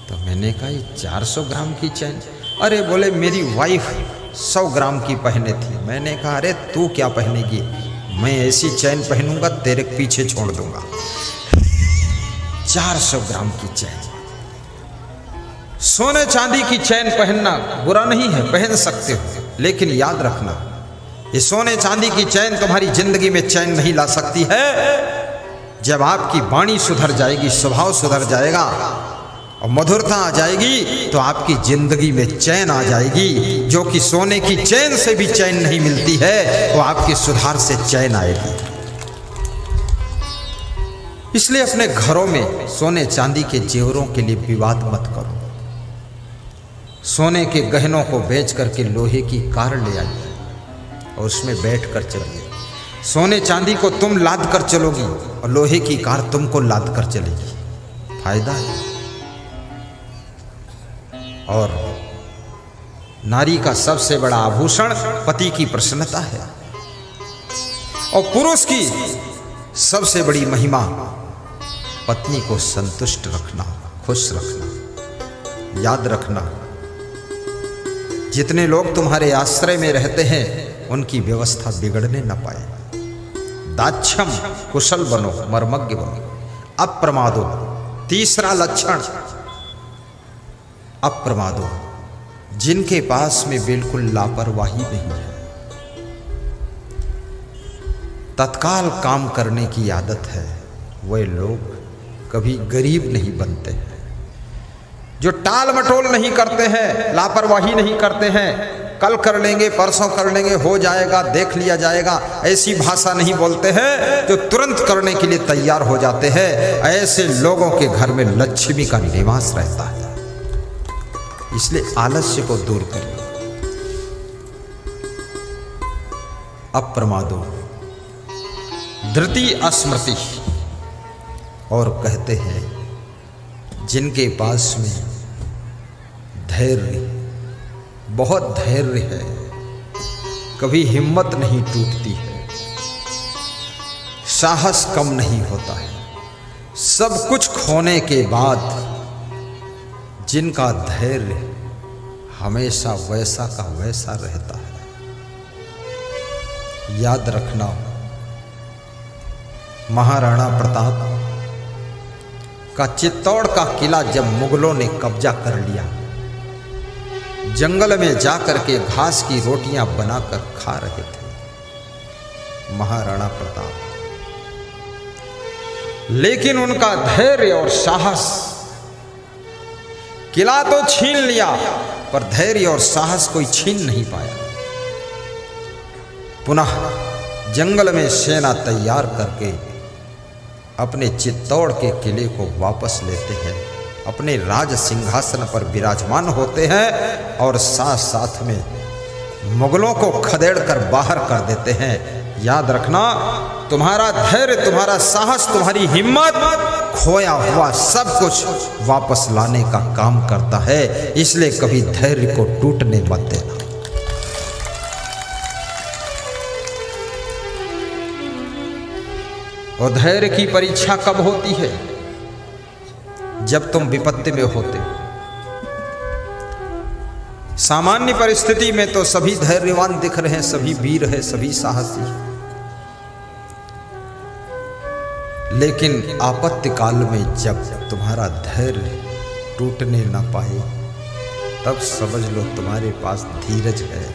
[SPEAKER 1] तो मैंने कहा ये 400 ग्राम की चैन? अरे बोले मेरी वाइफ 100 ग्राम की पहने थी। मैंने कहा अरे तू क्या पहनेगी, मैं ऐसी चैन पहनूंगा तेरे पीछे छोड़ दूंगा। 400 ग्राम की चैन। सोने चांदी की चैन पहनना बुरा नहीं है, पहन सकते हो, लेकिन याद रखना ये सोने चांदी की चैन तुम्हारी जिंदगी में चैन नहीं ला सकती है। जब आपकी वाणी सुधर जाएगी, स्वभाव सुधर जाएगा और मधुरता आ जाएगी, तो आपकी जिंदगी में चैन आ जाएगी। जो कि सोने की चैन से भी चैन नहीं मिलती है, वो आपके सुधार से चैन आएगी। इसलिए अपने घरों में सोने चांदी के जेवरों के लिए विवाद मत करो। सोने के गहनों को बेच करके लोहे की कार ले आइए और उसमें बैठ कर चलिए। सोने चांदी को तुम लाद कर चलोगी और लोहे की कार तुमको लाद कर चलेगी, फायदा है। और नारी का सबसे बड़ा आभूषण पति की प्रसन्नता है, और पुरुष की सबसे बड़ी महिमा पत्नी को संतुष्ट रखना, खुश रखना। याद रखना जितने लोग तुम्हारे आश्रय में रहते हैं उनकी व्यवस्था बिगड़ने न पाए। दाक्षम, कुशल बनो, मर्मज्ञ बनो, अप्रमादो। तीसरा लक्षण अप्रमादो, जिनके पास में बिल्कुल लापरवाही नहीं है, तत्काल काम करने की आदत है, वे लोग कभी गरीब नहीं बनते हैं। जो टाल मटोल नहीं करते हैं, लापरवाही नहीं करते हैं, कल कर लेंगे, परसों कर लेंगे, हो जाएगा, देख लिया जाएगा, ऐसी भाषा नहीं बोलते हैं। जो तुरंत करने के लिए तैयार हो जाते हैं, ऐसे लोगों के घर में लक्ष्मी का निवास रहता है। इसलिए आलस्य को दूर करिए। अप्रमादो धृति स्मृति, और कहते हैं जिनके पास में धैर्य, बहुत धैर्य है, कभी हिम्मत नहीं टूटती है, साहस कम नहीं होता है, सब कुछ खोने के बाद जिनका धैर्य हमेशा वैसा का वैसा रहता है। याद रखना, महाराणा प्रताप का चित्तौड़ का किला जब मुगलों ने कब्जा कर लिया, जंगल में जाकर के घास की रोटियां बनाकर खा रहे थे महाराणा प्रताप, लेकिन उनका धैर्य और साहस, किला तो छीन लिया पर धैर्य और साहस कोई छीन नहीं पाया। पुनः जंगल में सेना तैयार करके अपने चित्तौड़ के किले को वापस लेते हैं, अपने राज सिंहासन पर विराजमान होते हैं और साथ साथ में मुगलों को खदेड़ कर बाहर कर देते हैं। याद रखना, तुम्हारा धैर्य, तुम्हारा साहस, तुम्हारी हिम्मत खोया हुआ सब कुछ वापस लाने का काम करता है। इसलिए कभी धैर्य को टूटने मत देना। और धैर्य की परीक्षा कब होती है? जब तुम विपत्ति में होते। सामान्य परिस्थिति में तो सभी धैर्यवान दिख रहे हैं, सभी वीर हैं, सभी साहसी, लेकिन आपत्ति काल में जब तुम्हारा धैर्य टूटने ना पाए, तब समझ लो तुम्हारे पास धीरज है।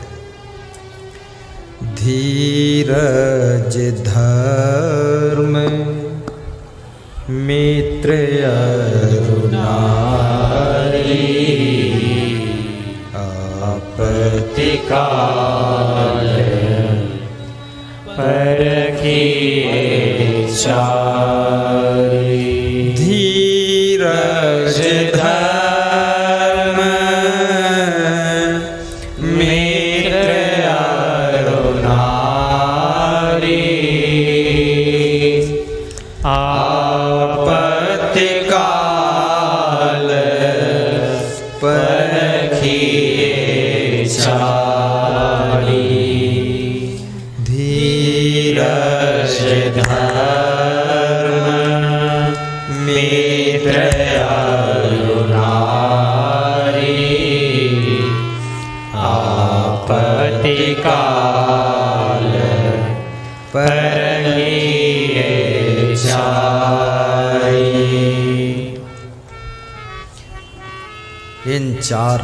[SPEAKER 1] धीरज धर्म मित्र अरुणारी,
[SPEAKER 2] आपत्ति काल परखिए चारी।
[SPEAKER 1] धीरज धर्म
[SPEAKER 2] मित्र अरुणारी, आपत्ति काल परखिए चारी। धीरज धर्म मित्र अरुणारी, आपत्ति काल परखिए चारी।
[SPEAKER 1] इन चार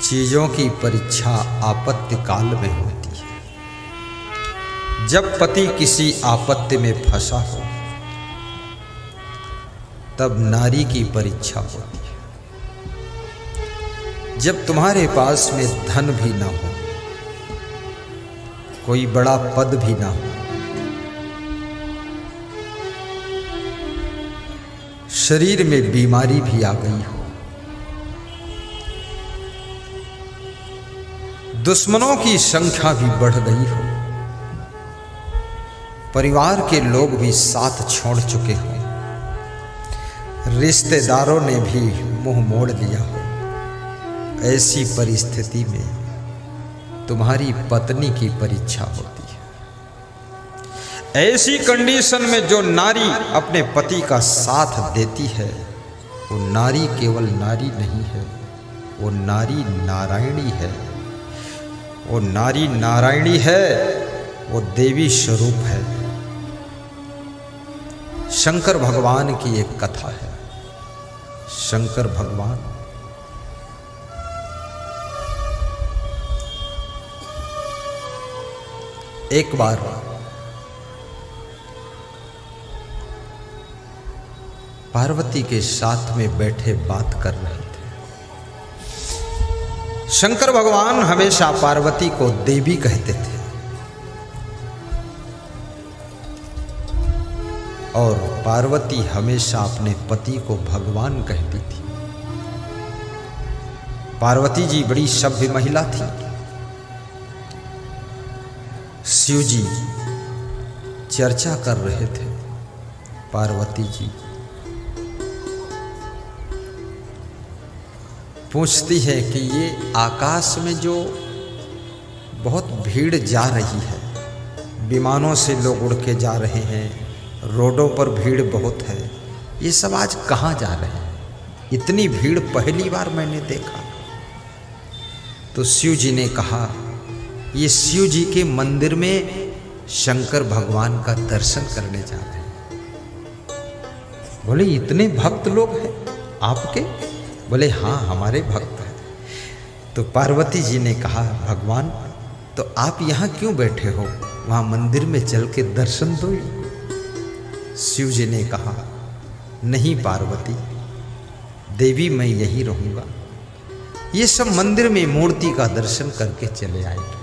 [SPEAKER 1] चीजों की परीक्षा आपत्ति काल में होती है। जब पति किसी आपत्ति में फंसा हो, तब नारी की परीक्षा होती है। जब तुम्हारे पास में धन भी ना हो, कोई बड़ा पद भी ना हो, शरीर में बीमारी भी आ गई हो, दुश्मनों की संख्या भी बढ़ गई हो, परिवार के लोग भी साथ छोड़ चुके हों, रिश्तेदारों ने भी मुंह मोड़ लिया हो, ऐसी परिस्थिति में तुम्हारी पत्नी की परीक्षा होती है। ऐसी कंडीशन में जो नारी अपने पति का साथ देती है, वो नारी केवल नारी नहीं है, वो नारी नारायणी है। वो नारी नारायणी है, वो देवी स्वरूप है। शंकर भगवान की एक कथा है। शंकर भगवान एक बार पार्वती के साथ में बैठे बात कर रहे थे। शंकर भगवान हमेशा पार्वती को देवी कहते थे और पार्वती हमेशा अपने पति को भगवान कहती थी। पार्वती जी बड़ी सभ्य महिला थी। शिव जी चर्चा कर रहे थे। पार्वती जी पूछती है कि ये आकाश में जो बहुत भीड़ जा रही है, विमानों से लोग उड़ के जा रहे हैं, रोडों पर भीड़ बहुत है, ये सब आज कहाँ जा रहे हैं? इतनी भीड़ पहली बार मैंने देखा। तो शिव जी ने कहा, ये शिव जी के मंदिर में शंकर भगवान का दर्शन करने जा रहे हैं। बोले इतने भक्त लोग हैं आपके? बोले हाँ, हमारे भक्त हैं। तो पार्वती जी ने कहा, भगवान तो आप यहाँ क्यों बैठे हो? वहाँ मंदिर में चल के दर्शन दो। शिव जी ने कहा, नहीं पार्वती देवी, मैं यहीं रहूँगा। ये सब मंदिर में मूर्ति का दर्शन करके चले आएंगे।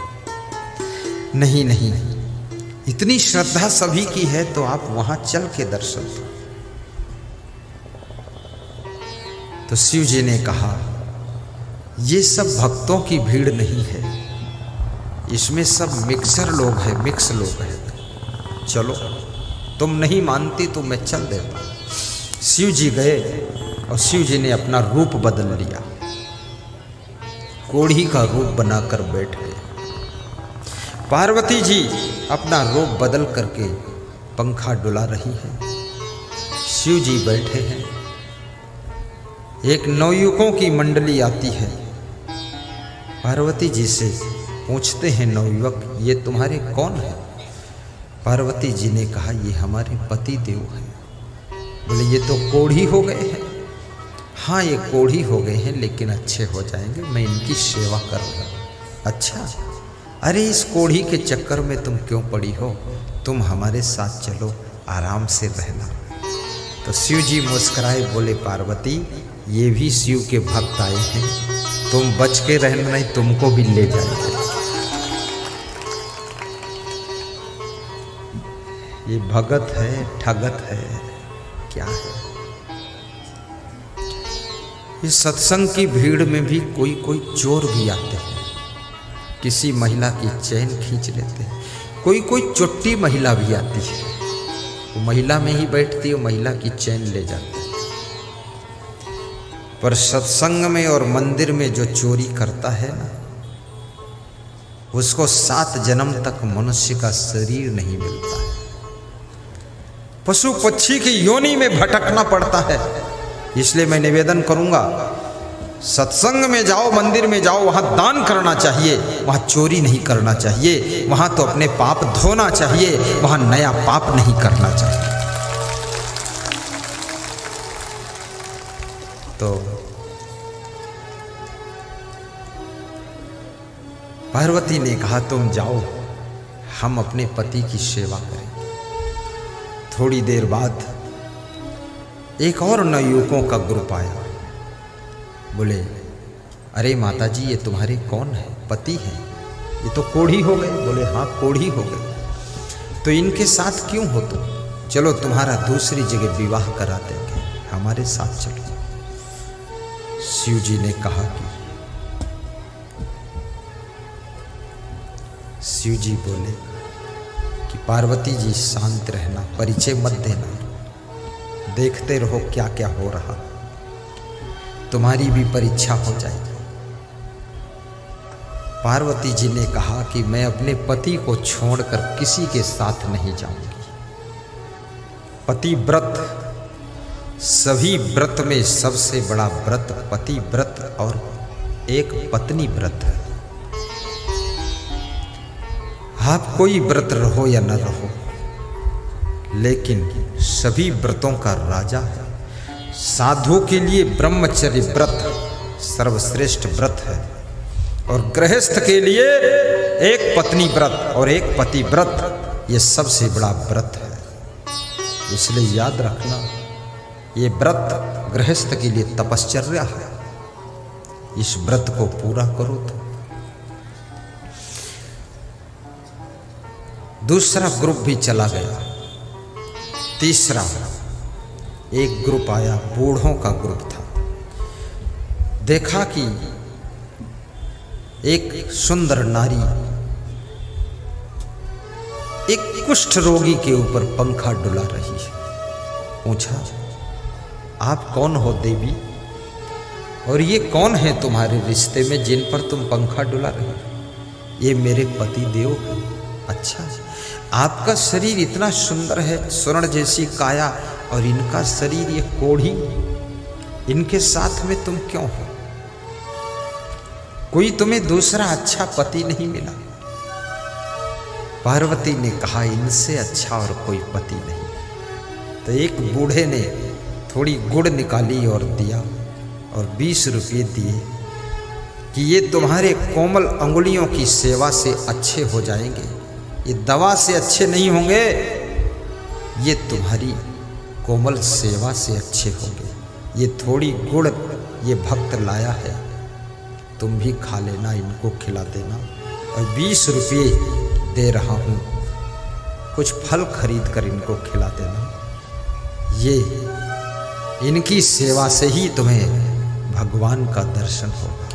[SPEAKER 1] नहीं नहीं, इतनी श्रद्धा सभी की है तो आप वहाँ चल के दर्शन दो। तो शिव जी ने कहा, ये सब भक्तों की भीड़ नहीं है, इसमें सब मिक्सर लोग हैं, मिक्स लोग हैं। चलो, तुम नहीं मानती तो मैं चल देता। शिव जी गए और शिव जी ने अपना रूप बदल लिया, कोढ़ी का रूप बनाकर बैठ गए। पार्वती जी अपना रूप बदल करके पंखा डुला रही हैं। शिव जी बैठे हैं। एक नवयुवकों की मंडली आती है। पार्वती जी से पूछते हैं नवयुवक, ये तुम्हारे कौन है? पार्वती जी ने कहा, ये हमारे पति देव हैं। बोले ये तो कोढ़ी हो गए हैं। हाँ, ये कोढ़ी हो गए हैं लेकिन अच्छे हो जाएंगे, मैं इनकी सेवा कर रहा हूँ। अच्छा, अरे इस कोढ़ी के चक्कर में तुम क्यों पड़ी हो? तुम हमारे साथ चलो, आराम से रहना। तो शिव जी मुस्कुराए, बोले पार्वती ये भी शिव के भक्त आए हैं, तुम बच के रहना, नहीं तुमको भी ले जाएंगे। ये भगत है, ठगत है, क्या है? इस सत्संग की भीड़ में भी कोई कोई चोर भी आते हैं, किसी महिला की चैन खींच लेते हैं। कोई कोई चुट्टी महिला भी आती है, वो महिला में ही बैठती है, महिला की चैन ले जाती है। पर सत्संग में और मंदिर में जो चोरी करता है ना, उसको 7 जन्म तक मनुष्य का शरीर नहीं मिलता है, पशु पक्षी की योनि में भटकना पड़ता है। इसलिए मैं निवेदन करूंगा, सत्संग में जाओ, मंदिर में जाओ, वहां दान करना चाहिए, वहां चोरी नहीं करना चाहिए, वहां तो अपने पाप धोना चाहिए, वहां नया पाप नहीं करना चाहिए। तो पार्वती ने कहा, तुम जाओ, हम अपने पति की सेवा करें। थोड़ी देर बाद एक और नवयुवकों का ग्रुप आया। बोले, अरे माता जी ये तुम्हारे कौन है? पति हैं? ये तो कोढ़ी हो गए। बोले हाँ, कोढ़ी हो गए। तो इनके साथ क्यों हो तुम? चलो तुम्हारा दूसरी जगह विवाह करा देंगे, हमारे साथ चलो। शिव जी ने कहा कि शिव जी बोले कि पार्वती जी शांत रहना, परिचय मत देना, देखते रहो क्या क्या हो रहा, तुम्हारी भी परीक्षा हो जाएगी। पार्वती जी ने कहा कि मैं अपने पति को छोड़कर किसी के साथ नहीं जाऊंगी। पति व्रत, सभी व्रत में सबसे बड़ा व्रत पति व्रत और एक पत्नी व्रत है। आप कोई व्रत रहो या न रहो, लेकिन सभी व्रतों का राजा है। साधु के लिए ब्रह्मचर्य व्रत सर्वश्रेष्ठ व्रत है। और गृहस्थ के लिए एक पत्नी व्रत और एक पति व्रत ये सबसे बड़ा व्रत है। इसलिए याद रखना, ये व्रत गृहस्थ के लिए तपश्चर्या है। इस व्रत को पूरा करो तो। दूसरा ग्रुप भी चला गया। तीसरा एक ग्रुप आया, बूढ़ों का ग्रुप था। देखा कि एक सुंदर नारी एक कुष्ठ रोगी के ऊपर पंखा डुला रही है। पूछा, आप कौन हो देवी, और ये कौन है तुम्हारे रिश्ते में जिन पर तुम पंखा डुला रही हो? ये मेरे पति देव हैं। अच्छा, आपका शरीर इतना सुंदर है, स्वर्ण जैसी काया, और इनका शरीर ये कोढ़ी, इनके साथ में तुम क्यों हो? कोई तुम्हें दूसरा अच्छा पति नहीं मिला? पार्वती ने कहा, इनसे अच्छा और कोई पति नहीं। तो एक बूढ़े ने थोड़ी गुड़ निकाली और दिया, और 20 रुपये दिए कि ये तुम्हारे कोमल अंगुलियों की सेवा से अच्छे हो जाएंगे, ये दवा से अच्छे नहीं होंगे, ये तुम्हारी कोमल सेवा से अच्छे होंगे। ये थोड़ी गुड़ ये भक्त लाया है, तुम भी खा लेना, इनको खिला देना, और 20 रुपये दे रहा हूँ, कुछ फल खरीद कर इनको खिला देना। ये इनकी सेवा से ही तुम्हें भगवान का दर्शन होगा,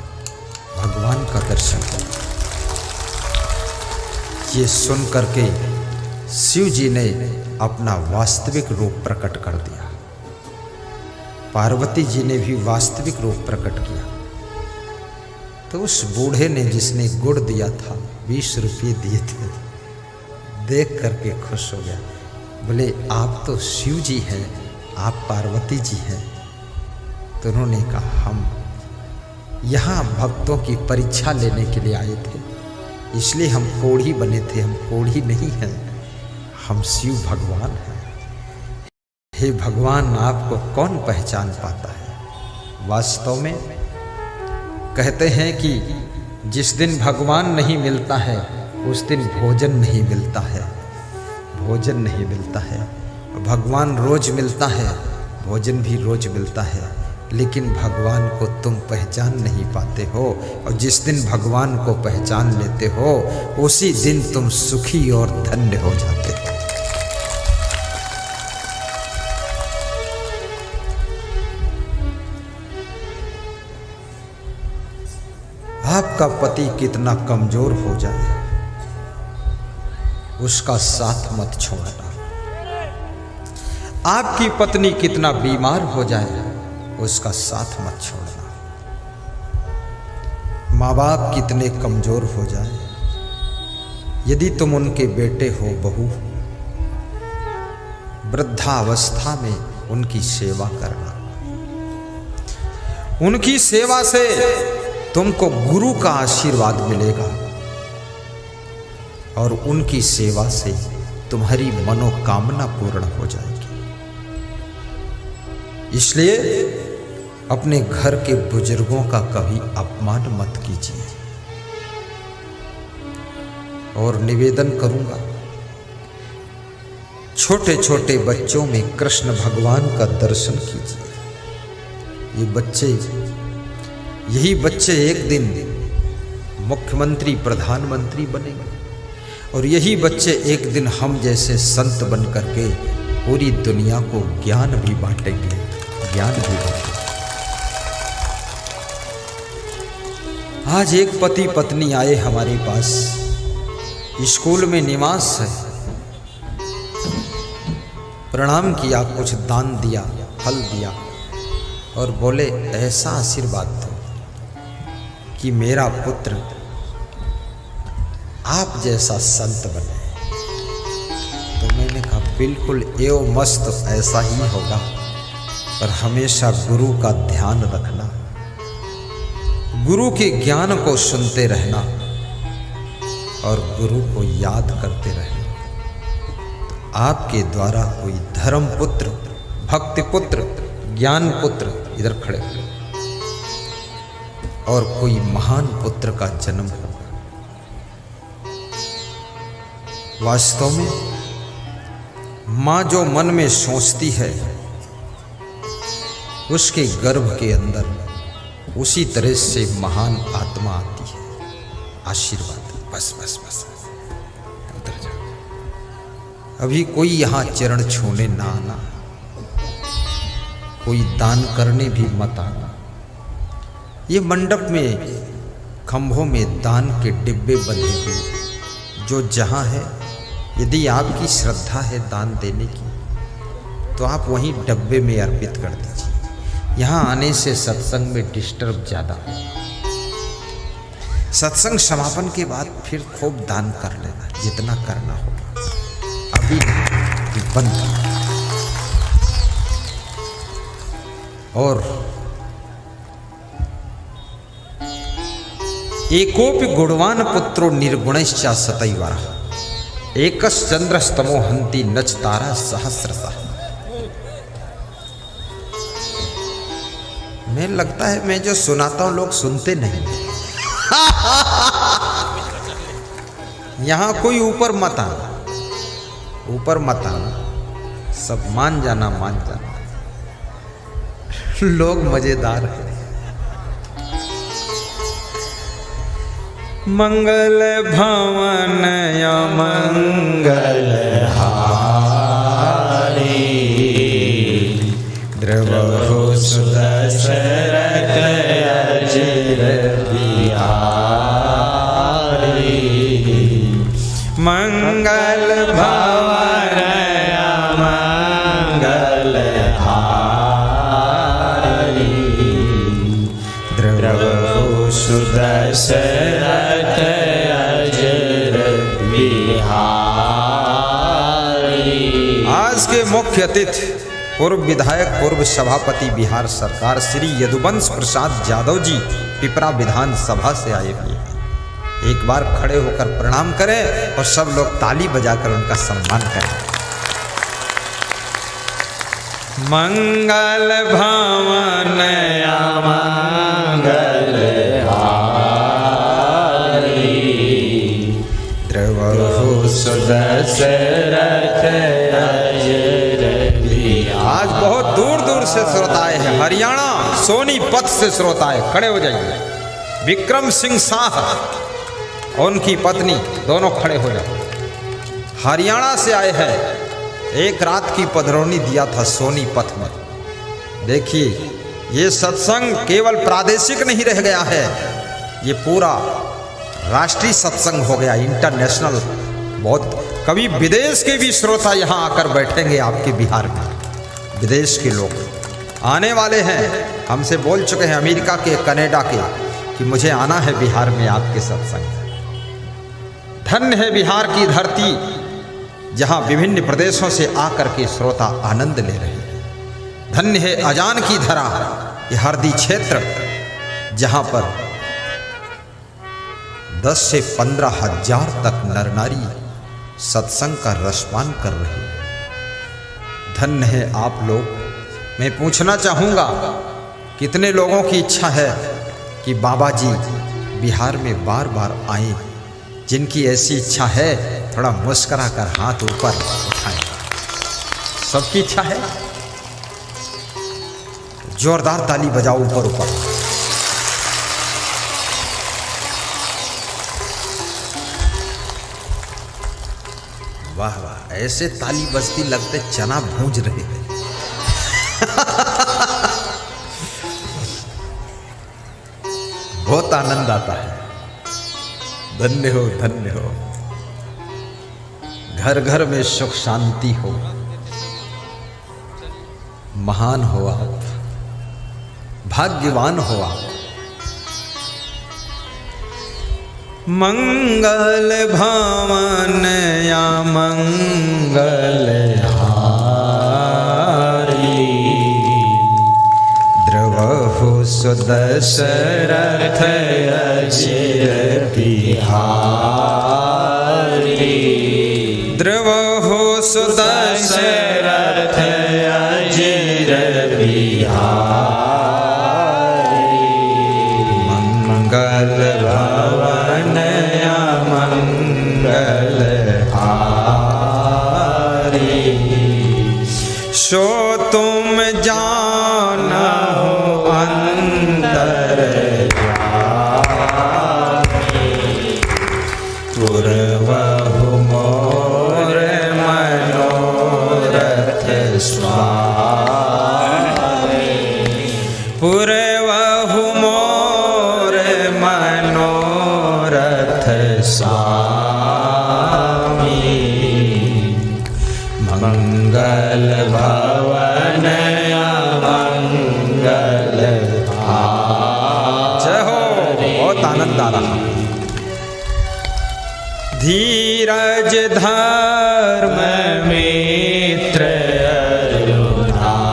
[SPEAKER 1] भगवान का दर्शन होगा। ये सुन करके शिव जी ने अपना वास्तविक रूप प्रकट कर दिया। पार्वती जी ने भी वास्तविक रूप प्रकट किया। तो उस बूढ़े ने जिसने गुड़ दिया था, 20 रुपये दिए थे, देख करके खुश हो गया। बोले, आप तो शिव जी हैं, आप पार्वती जी हैं। तो उन्होंने कहा, हम यहाँ भक्तों की परीक्षा लेने के लिए आए थे, इसलिए हम कोढ़ी बने थे, हम कोढ़ी नहीं हैं, हम शिव भगवान हैं। हे भगवान, आपको कौन पहचान पाता है? वास्तव में कहते हैं कि जिस दिन भगवान नहीं मिलता है उस दिन भोजन नहीं मिलता है, भोजन नहीं मिलता है। भगवान रोज मिलता है, भोजन भी रोज मिलता है, लेकिन भगवान को तुम पहचान नहीं पाते हो। और जिस दिन भगवान को पहचान लेते हो उसी दिन तुम सुखी और धन्य हो जाते हो। आपका पति कितना कमजोर हो जाए उसका साथ मत छोड़ना। आपकी पत्नी कितना बीमार हो जाए उसका साथ मत छोड़ना। माँ बाप कितने कमजोर हो जाए, यदि तुम उनके बेटे हो, बहू, वृद्धावस्था में उनकी सेवा करना। उनकी सेवा से तुमको गुरु का आशीर्वाद मिलेगा और उनकी सेवा से तुम्हारी मनोकामना पूर्ण हो जाएगी। इसलिए अपने घर के बुजुर्गों का कभी अपमान मत कीजिए। और निवेदन करूंगा, छोटे छोटे बच्चों में कृष्ण भगवान का दर्शन कीजिए। ये बच्चे, यही बच्चे एक दिन मुख्यमंत्री, प्रधानमंत्री बनेंगे, और यही बच्चे एक दिन हम जैसे संत बन करके पूरी दुनिया को ज्ञान भी बांटेंगे, ज्ञान भी बांटेंगे। आज एक पति पत्नी आए हमारे पास, स्कूल में निवास है, प्रणाम किया, कुछ दान दिया, फल दिया, और बोले ऐसा आशीर्वाद दो कि मेरा पुत्र आप जैसा संत बने। तो मैंने कहा बिल्कुल एवं मस्त ऐसा ही होगा, पर हमेशा गुरु का ध्यान रखना, गुरु के ज्ञान को सुनते रहना और गुरु को याद करते रहना। तो आपके द्वारा कोई धर्म पुत्र, भक्ति पुत्र, ज्ञान पुत्र, इधर खड़े और कोई महान पुत्र का जन्म होगा। वास्तव में माँ जो मन में सोचती है उसके गर्भ के अंदर उसी तरह से महान आत्मा आती है। आशीर्वाद, बस बस बस उतर जाओ। अभी कोई यहाँ चरण छूने ना आना, कोई दान करने भी मत आना। ये मंडप में खंभों में दान के डिब्बे बंधे हुए, जो जहाँ है, यदि आपकी श्रद्धा है दान देने की तो आप वहीं डब्बे में अर्पित कर दीजिए। यहाँ आने से सत्संग में डिस्टर्ब ज़्यादा है। सत्संग समापन के बाद फिर खूब दान कर लेना, जितना करना होगा। अभी नहीं, बंद। और एकोपि गुणवान पुत्रो निर्गुणश्च सतैवरः एकश्चंद्रस्तमो हन्ति नच तारा सहस्रशः। मैं लगता है मैं जो सुनाता हूं लोग सुनते नहीं। यहां कोई ऊपर मत आना, ऊपर मत आना, सब मान जाना, मान जाना। लोग मजेदार है।
[SPEAKER 2] मंगल भवन मंगल हारी द्रवहु सुदशरथ अजिर बिहारी। मंगल भवन मंगल हारी द्रवहु सुदशरथ अजिर बिहारी।
[SPEAKER 1] आज के मुख्य अतिथि पूर्व विधायक, पूर्व सभापति बिहार सरकार श्री यदुवंश प्रसाद यादव जी पिपरा विधानसभा से आए हुए हैं। एक बार खड़े होकर प्रणाम करें और सब लोग ताली बजाकर उनका सम्मान करें।
[SPEAKER 2] मंगल भवन मंगल हारी द्रवहु सुदशरथ अजिर बिहारी।
[SPEAKER 1] आज बहुत दूर दूर से श्रोता आए हैं। हरियाणा सोनीपत से श्रोता आए, खड़े हो जाइए। विक्रम सिंह शाह और उनकी पत्नी दोनों खड़े हो जाओ। हरियाणा से आए हैं, एक रात की पधरौनी दिया था सोनीपत में। देखिए, ये सत्संग केवल प्रादेशिक नहीं रह गया है, ये पूरा राष्ट्रीय सत्संग हो गया, इंटरनेशनल। बहुत कभी विदेश के भी श्रोता यहाँ आकर बैठेंगे आपके बिहार में। विदेश के लोग आने वाले हैं, हमसे बोल चुके हैं, अमेरिका के, कनाडा के, कि मुझे आना है बिहार में आपके सत्संग। धन्य है बिहार की धरती, जहाँ विभिन्न प्रदेशों से आकर के श्रोता आनंद ले रहे हैं। धन्य है अजान की धरा, ये हरदी क्षेत्र, जहाँ पर 10 से 15 हजार तक नर नारी सत्संग का रसपान कर रहे हैं। धन्य है आप लोग। मैं पूछना चाहूँगा, कितने लोगों की इच्छा है कि बाबा जी बिहार में बार बार आए? जिनकी ऐसी इच्छा है थोड़ा मुस्कुरा कर हाथ ऊपर उठाएं। सबकी इच्छा है? जोरदार ताली बजाओ ऊपर ऊपर। वाह वाह, ऐसे ताली बजती लगते चना भूंज रहे हैं। बहुत आनंद आता है। धन्य हो, धन्य हो। घर घर में सुख शांति हो। महान हो आप, भाग्यवान हो आप।
[SPEAKER 2] मंगल भवन या मंगल हारी द्रवहु सुदशरथ अजिर बिहारी। द्रवहु सुदशरथ अजिर बिहारी। पूर्वहु मोर मनोरथ स्वामी
[SPEAKER 1] पूर्वहु मोर मनोरथ
[SPEAKER 2] स्वामी मंगल भवन मंगल
[SPEAKER 1] जय हो। बहुत आनंद आ रहा। धीरज धर्म
[SPEAKER 2] मित्र अरुणारी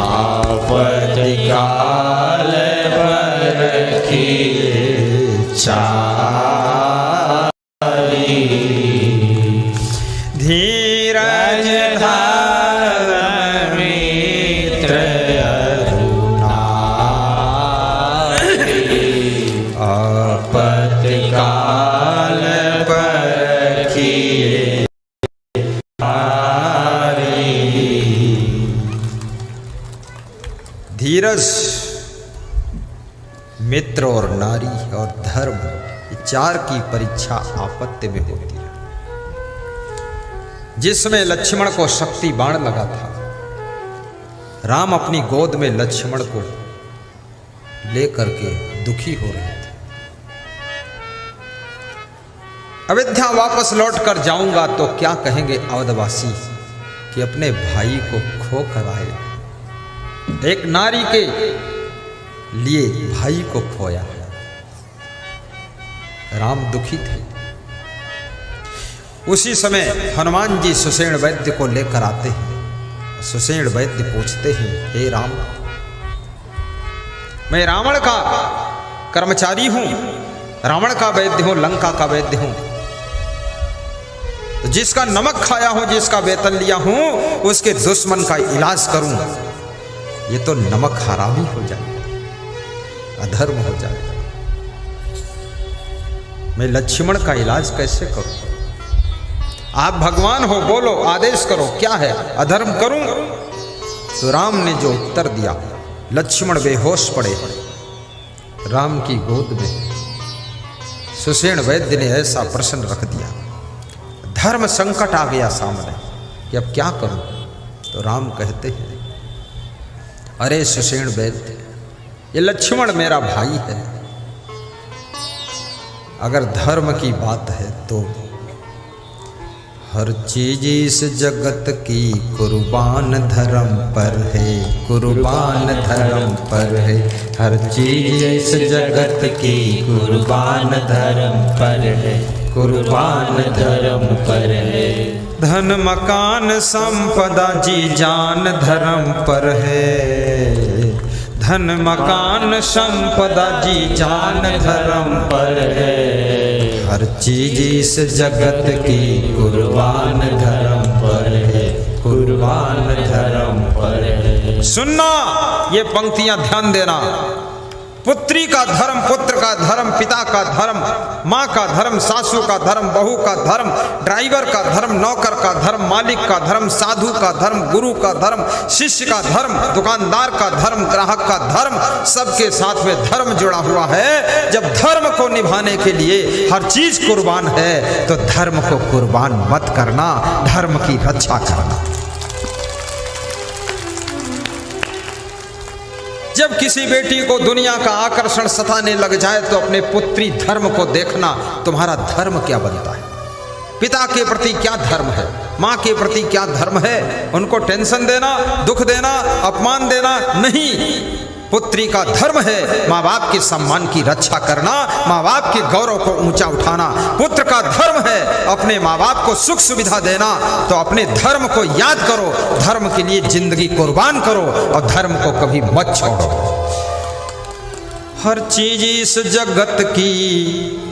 [SPEAKER 2] आपति काल बरखी चारी
[SPEAKER 1] धीरज
[SPEAKER 2] धर्म मित्र अरुणारी आपति काल परखिए
[SPEAKER 1] धीरज, मित्र और नारी और धर्म, ये चार की परीक्षा आपत्ति में होती है। जिसमें लक्ष्मण को शक्ति बाण लगा था, राम अपनी गोद में लक्ष्मण को लेकर के दुखी हो रहे थे। अयोध्या वापस लौट कर जाऊंगा तो क्या कहेंगे अवधवासी कि अपने भाई को खो कर आए। एक नारी के लिए भाई को खोया। राम दुखी थे। उसी समय हनुमान जी सुषेण वैद्य को लेकर आते हैं। सुषेण वैद्य पूछते हैं, हे राम, मैं रावण का कर्मचारी हूं, रावण का वैद्य हूं, लंका का वैद्य हूं, तो जिसका नमक खाया हूं, जिसका वेतन लिया हूं, उसके दुश्मन का इलाज करूं, ये तो नमक हरामी हो जाएगा, अधर्म हो जाएगा। मैं लक्ष्मण का इलाज कैसे करूं? आप भगवान हो, बोलो, आदेश करो, क्या है, अधर्म करूं? तो राम ने जो उत्तर दिया, लक्ष्मण बेहोश पड़े राम की गोद में। सुषेण वैद्य ने ऐसा प्रश्न रख दिया, धर्म संकट आ गया सामने कि अब क्या करूं? तो राम कहते हैं, अरे सुषेण वैद्य, ये लक्ष्मण मेरा भाई है, अगर धर्म की बात है तो हर चीज इस जगत की कुर्बान धर्म पर है, कुर्बान धर्म पर है,
[SPEAKER 2] हर चीज इस जगत की कुर्बान धर्म पर है, कुर्बान धर्म पर है।
[SPEAKER 1] धन मकान संपदा जी जान धर्म पर है, धन मकान संपदा जी जान धर्म
[SPEAKER 2] पर है,
[SPEAKER 1] हर चीज इस जगत की
[SPEAKER 2] कुर्बान धर्म पर है, कुर्बान धर्म पर है।
[SPEAKER 1] सुनना, ये पंक्तियां ध्यान देना। पुत्री का धर्म, पुत्र का धर्म, पिता का धर्म, माँ का धर्म, सासू का धर्म, बहू का धर्म, ड्राइवर का धर्म, नौकर का धर्म, मालिक का धर्म, साधु का धर्म, गुरु का धर्म, शिष्य का धर्म, दुकानदार का धर्म, ग्राहक का धर्म, सबके साथ में धर्म जुड़ा हुआ है। जब धर्म को निभाने के लिए हर चीज कुर्बान है तो धर्म को कुर्बान मत करना, धर्म की रक्षा करना। जब किसी बेटी को दुनिया का आकर्षण सताने लग जाए तो अपने पुत्री धर्म को देखना, तुम्हारा धर्म क्या बनता है, पिता के प्रति क्या धर्म है, माँ के प्रति क्या धर्म है। उनको टेंशन देना, दुख देना, अपमान देना नहीं। पुत्री का धर्म है माँ बाप के सम्मान की रक्षा करना, माँ बाप के गौरव को ऊंचा उठाना। पुत्र का धर्म है अपने माँ बाप को सुख सुविधा देना। तो अपने धर्म को याद करो, धर्म के लिए जिंदगी कुर्बान करो और धर्म को कभी मत छोड़ो। हर चीज इस जगत की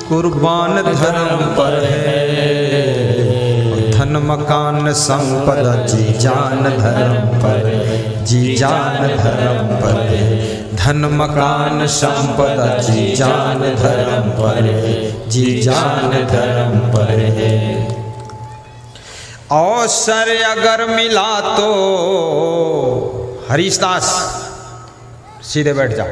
[SPEAKER 1] कुर्बान धर्म पर है, धन मकान संपदा जी जान धर्म पर है, जी जान धर्म पर है, धन मकान संपदा जी जान धर्म पर है, जी जान धर्म पर है। अवसर अगर मिला तो हरीश दास सीधे बैठ जाओ।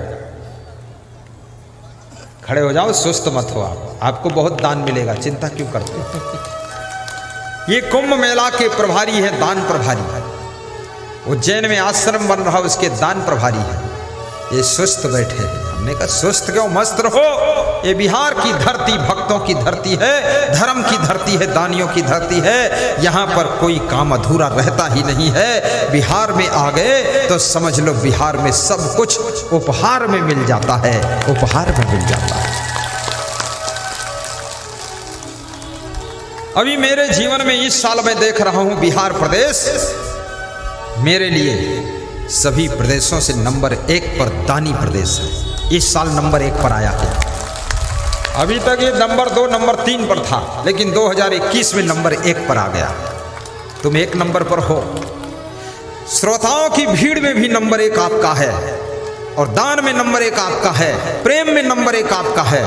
[SPEAKER 1] खड़े हो जाओ, सुस्त मत हो आप, आपको बहुत दान मिलेगा, चिंता क्यों करते हो। ये कुंभ मेला के प्रभारी है दान प्रभारी, उज्जैन में आश्रम बन रहा उसके दान प्रभारी है। ये सुस्त बैठे हैं। हमने कहा सुस्त क्यों, मस्त रहो। ये बिहार की धरती भक्तों की धरती है, धर्म की धरती है, दानियों की धरती है। यहाँ पर कोई काम अधूरा रहता ही नहीं है। बिहार में आ गए तो समझ लो बिहार में सब कुछ उपहार में मिल जाता है, उपहार में मिल जाता है। अभी मेरे जीवन में इस साल मैं देख रहा हूं बिहार प्रदेश मेरे लिए सभी प्रदेशों से नंबर 1 पर दानी प्रदेश है। इस साल नंबर 1 पर आया है। अभी तक ये नंबर 2 नंबर 3 पर था, लेकिन 2021 में नंबर 1 पर आ गया। तुम 1 नंबर पर हो। श्रोताओं की भीड़ में भी नंबर 1 आपका है, और दान में नंबर 1 आपका है, प्रेम में नंबर 1 आपका है।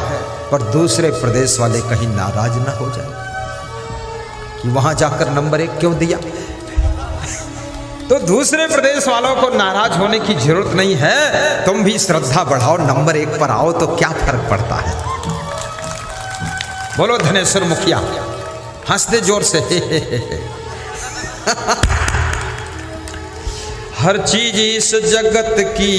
[SPEAKER 1] पर दूसरे प्रदेश वाले कहीं नाराज ना हो जाए कि वहां जाकर नंबर 1 क्यों दिया। तो दूसरे प्रदेश वालों को नाराज होने की जरूरत नहीं है। तुम भी श्रद्धा बढ़ाओ, नंबर 1 पर आओ तो क्या फर्क पड़ता है। बोलो धनेश्वर मुखिया, हंस दे जोर से। हर चीज इस जगत की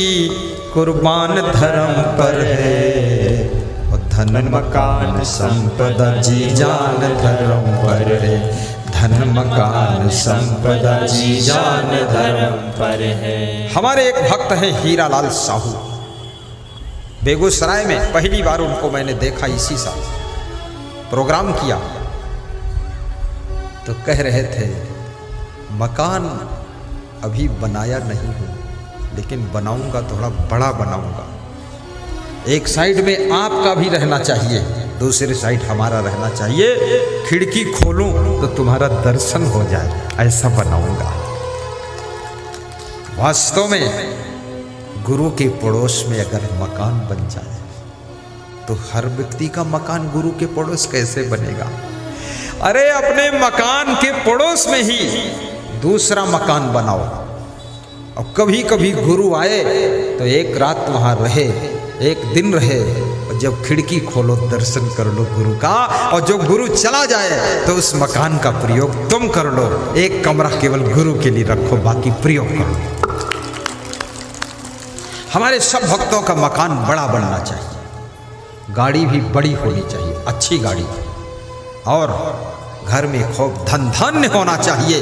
[SPEAKER 1] कुर्बान धर्म पर है, और धन मकान संपदा जी जान धर्म पर है। धन मकान संपदा जी जान धर्म पर है। हमारे एक भक्त हैं हीरालाल साहू, बेगूसराय में पहली बार उनको मैंने देखा। इसी साल प्रोग्राम किया तो कह रहे थे मकान अभी बनाया नहीं हूं, लेकिन बनाऊंगा, थोड़ा बड़ा बनाऊंगा। एक साइड में आपका भी रहना चाहिए, दूसरी साइड हमारा रहना चाहिए। खिड़की खोलूं तो तुम्हारा दर्शन हो जाए, ऐसा बनाऊंगा। वास्तव में गुरु के पड़ोस में अगर मकान बन जाए तो हर व्यक्ति का मकान गुरु के पड़ोस कैसे बनेगा। अरे अपने मकान के पड़ोस में ही दूसरा मकान बनाओ। और कभी कभी गुरु आए तो एक रात वहां रहे, एक दिन रहे, और जब खिड़की खोलो दर्शन कर लो गुरु का। और जो गुरु चला जाए तो उस मकान का प्रयोग तुम कर लो। एक कमरा केवल गुरु के लिए रखो, बाकी प्रयोग करो। हमारे सब भक्तों का मकान बड़ा बनना चाहिए, गाड़ी भी बड़ी होनी चाहिए, अच्छी गाड़ी, और घर में खूब धन धान्य होना चाहिए,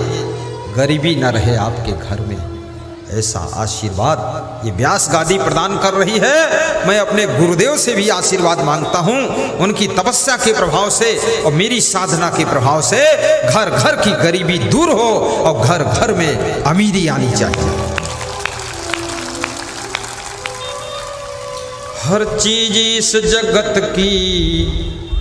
[SPEAKER 1] गरीबी न रहे आपके घर में। ऐसा आशीर्वाद ये व्यास गादी प्रदान कर रही है। मैं अपने गुरुदेव से भी आशीर्वाद मांगता हूँ, उनकी तपस्या के प्रभाव से और मेरी साधना के प्रभाव से घर घर की गरीबी दूर हो और घर घर में अमीरी आनी चाहिए। हर चीज इस जगत की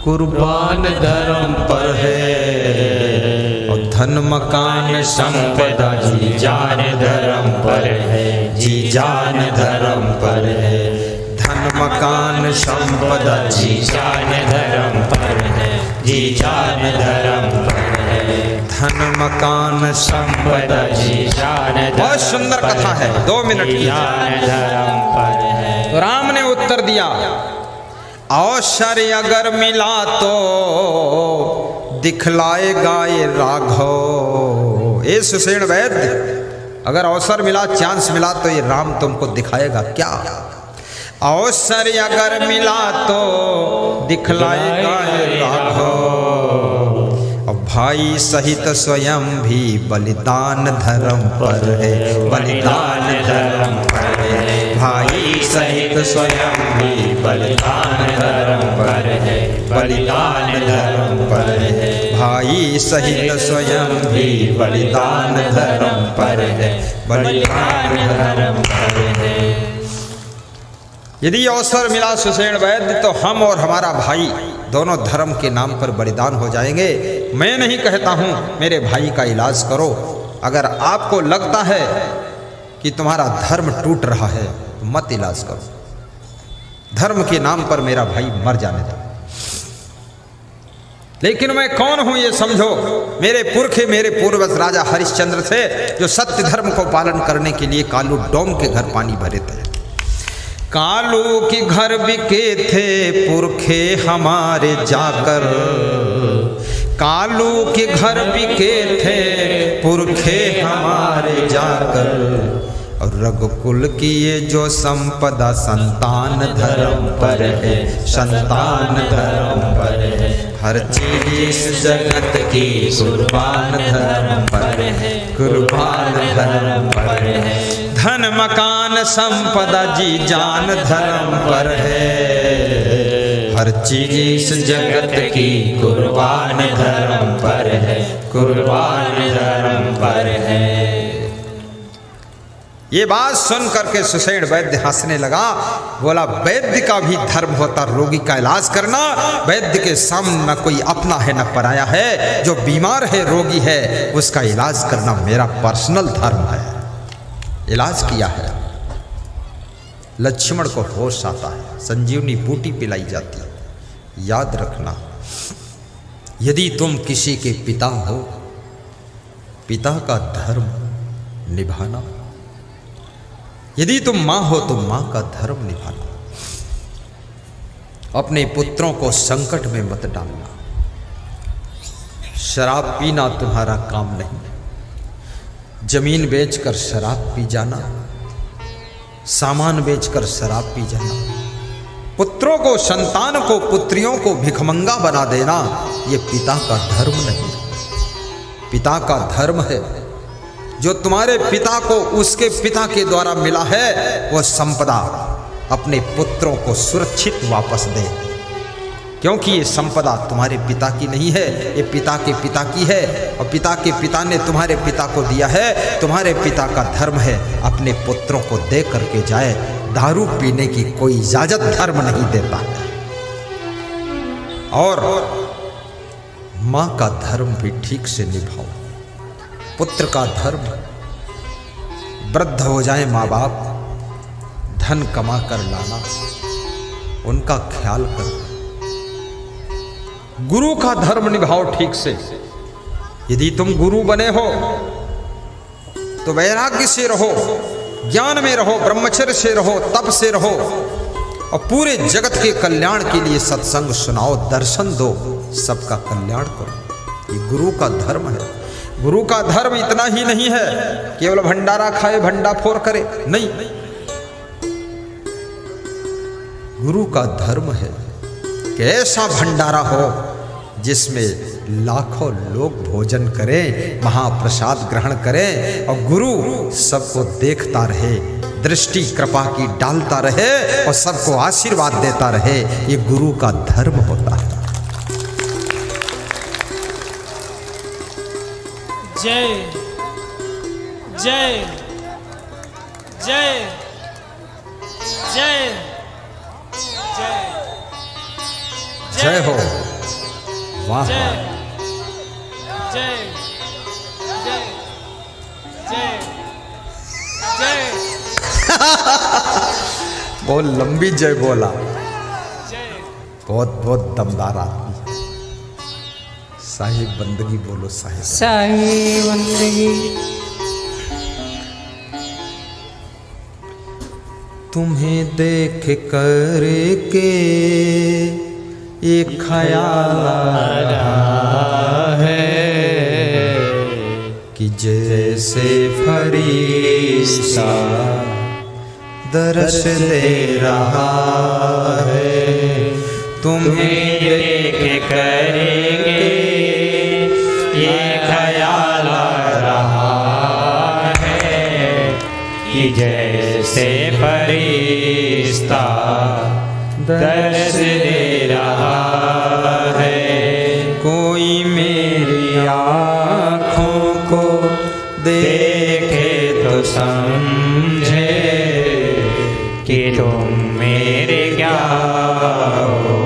[SPEAKER 2] कुर्बान धर्म पर है,
[SPEAKER 1] और धन मकान
[SPEAKER 2] संपदा जी जान धर्म पर है, जी जान धर्म पर है।
[SPEAKER 1] धन मकान संपदा
[SPEAKER 2] जी जान धर्म पर है, जी जान धर्म पर है।
[SPEAKER 1] धन मकान
[SPEAKER 2] संपदा जी जान धर्म।
[SPEAKER 1] बहुत सुंदर कथा है, 2 मिनट की।
[SPEAKER 2] जान धर्म पर है।
[SPEAKER 1] राम ने उत्तर दिया, अवसर अगर मिला तो दिखलाएगा ये राघव। ए सुषेण वैद्य, अगर अवसर मिला, चांस मिला तो ये राम तुमको दिखाएगा क्या। अवसर अगर मिला तो दिखलाएगा ये राघव। अब भाई सहित स्वयं भी बलिदान धर्म पर है, बलिदान धर्म पर है। भाई
[SPEAKER 2] सहित स्वयं भी बलिदान धर्म पर है, बलिदान धर्म पर है।
[SPEAKER 1] भाई सहित स्वयं भी बलिदान धर्म पर है, बलिदान धर्म पर है। यदि अवसर मिला सुषेण वैद्य तो हम और हमारा भाई दोनों धर्म के नाम पर बलिदान हो जाएंगे। मैं नहीं कहता हूं मेरे भाई का इलाज करो। अगर आपको लगता है कि तुम्हारा धर्म टूट रहा है तो मत इलाज करो। धर्म के नाम पर मेरा भाई मर जाने दो। लेकिन मैं कौन हूं ये समझो। मेरे पुरखे, मेरे पूर्वज राजा हरिश्चंद्र थे, जो सत्य धर्म को पालन करने के लिए कालू डोम के घर पानी भरे थे। कालू के घर बिके थे पुरखे हमारे जाकर, कालू के घर बिके थे पुरखे हमारे जाकर, और रघुकुल की ये जो संपदा संतान धर्म पर है, संतान धर्म पर है। हर चीज इस जगत की कुर्बान धर्म पर है, कुर्बान धर्म पर है। धन मकान संपदा जी जान धर्म पर है, हर चीज इस जगत की कुर्बान धर्म पर है, कुर्बान धर्म पर है। ये बात सुन करके सुषेण वैद्य हंसने लगा, बोला वैद्य का भी धर्म होता रोगी का इलाज करना। वैद्य के सामने न कोई अपना है न पराया है, जो बीमार है रोगी है उसका इलाज करना मेरा पर्सनल धर्म है। इलाज किया है। लक्ष्मण को होश आता है, संजीवनी बूटी पिलाई जाती है। याद रखना, यदि तुम किसी के पिता हो, पिता का धर्म निभाना। यदि तुम मां हो तो मां का धर्म निभाना। अपने पुत्रों को संकट में मत डालना। शराब पीना तुम्हारा काम नहीं। जमीन बेचकर शराब पी जाना, सामान बेचकर शराब पी जाना, पुत्रों को, संतान को, पुत्रियों को भिखमंगा बना देना, ये पिता का धर्म नहीं। पिता का धर्म है जो तुम्हारे पिता को उसके पिता के द्वारा मिला है, वह संपदा अपने पुत्रों को सुरक्षित वापस दे, क्योंकि ये संपदा तुम्हारे पिता की नहीं है, ये पिता के पिता की है, और पिता के पिता ने तुम्हारे पिता को दिया है। तुम्हारे पिता का धर्म है अपने पुत्रों को दे करके जाए। दारू पीने की कोई इजाजत धर्म नहीं देता। और मां का धर्म भी ठीक से निभाओ। पुत्र का धर्म, वृद्ध हो जाए माँ बाप, धन कमा कर लाना, उनका ख्याल करो। गुरु का धर्म निभाओ ठीक से। यदि तुम गुरु बने हो तो वैराग्य से रहो, ज्ञान में रहो, ब्रह्मचर्य से रहो, तप से रहो, और पूरे जगत के कल्याण के लिए सत्संग सुनाओ, दर्शन दो, सबका कल्याण करो। ये गुरु का धर्म है। गुरु का धर्म इतना ही नहीं है केवल भंडारा खाए, भंडा फोर करे, नहीं। गुरु का धर्म है कि ऐसा भंडारा हो जिसमें लाखों लोग भोजन करें, महाप्रसाद ग्रहण करें, और गुरु सबको देखता रहे, दृष्टि कृपा की डालता रहे, और सबको आशीर्वाद देता रहे। ये गुरु का धर्म होता है।
[SPEAKER 4] जय जय जय जय जय
[SPEAKER 1] जय हो। वाह
[SPEAKER 4] जय जय जय जय जय
[SPEAKER 1] बहुत लंबी जय बोला,
[SPEAKER 4] जय।
[SPEAKER 1] बहुत बहुत दमदार आदमी। साहिब बंदगी बोलो, साहिब।
[SPEAKER 3] साहिब बंदगी।
[SPEAKER 1] तुम्हें देख कर के एक ख्याल आ रहा है कि जैसे फरिश्ता दर्श दे रहा है। तुम्हें देख कर
[SPEAKER 2] ये ख्याल आ रहा है कि जैसे फरिश्ता दर्श दे रहा है।
[SPEAKER 1] कोई मेरी आँखों को
[SPEAKER 2] देखे तो समझे कि तुम मेरे क्या हो,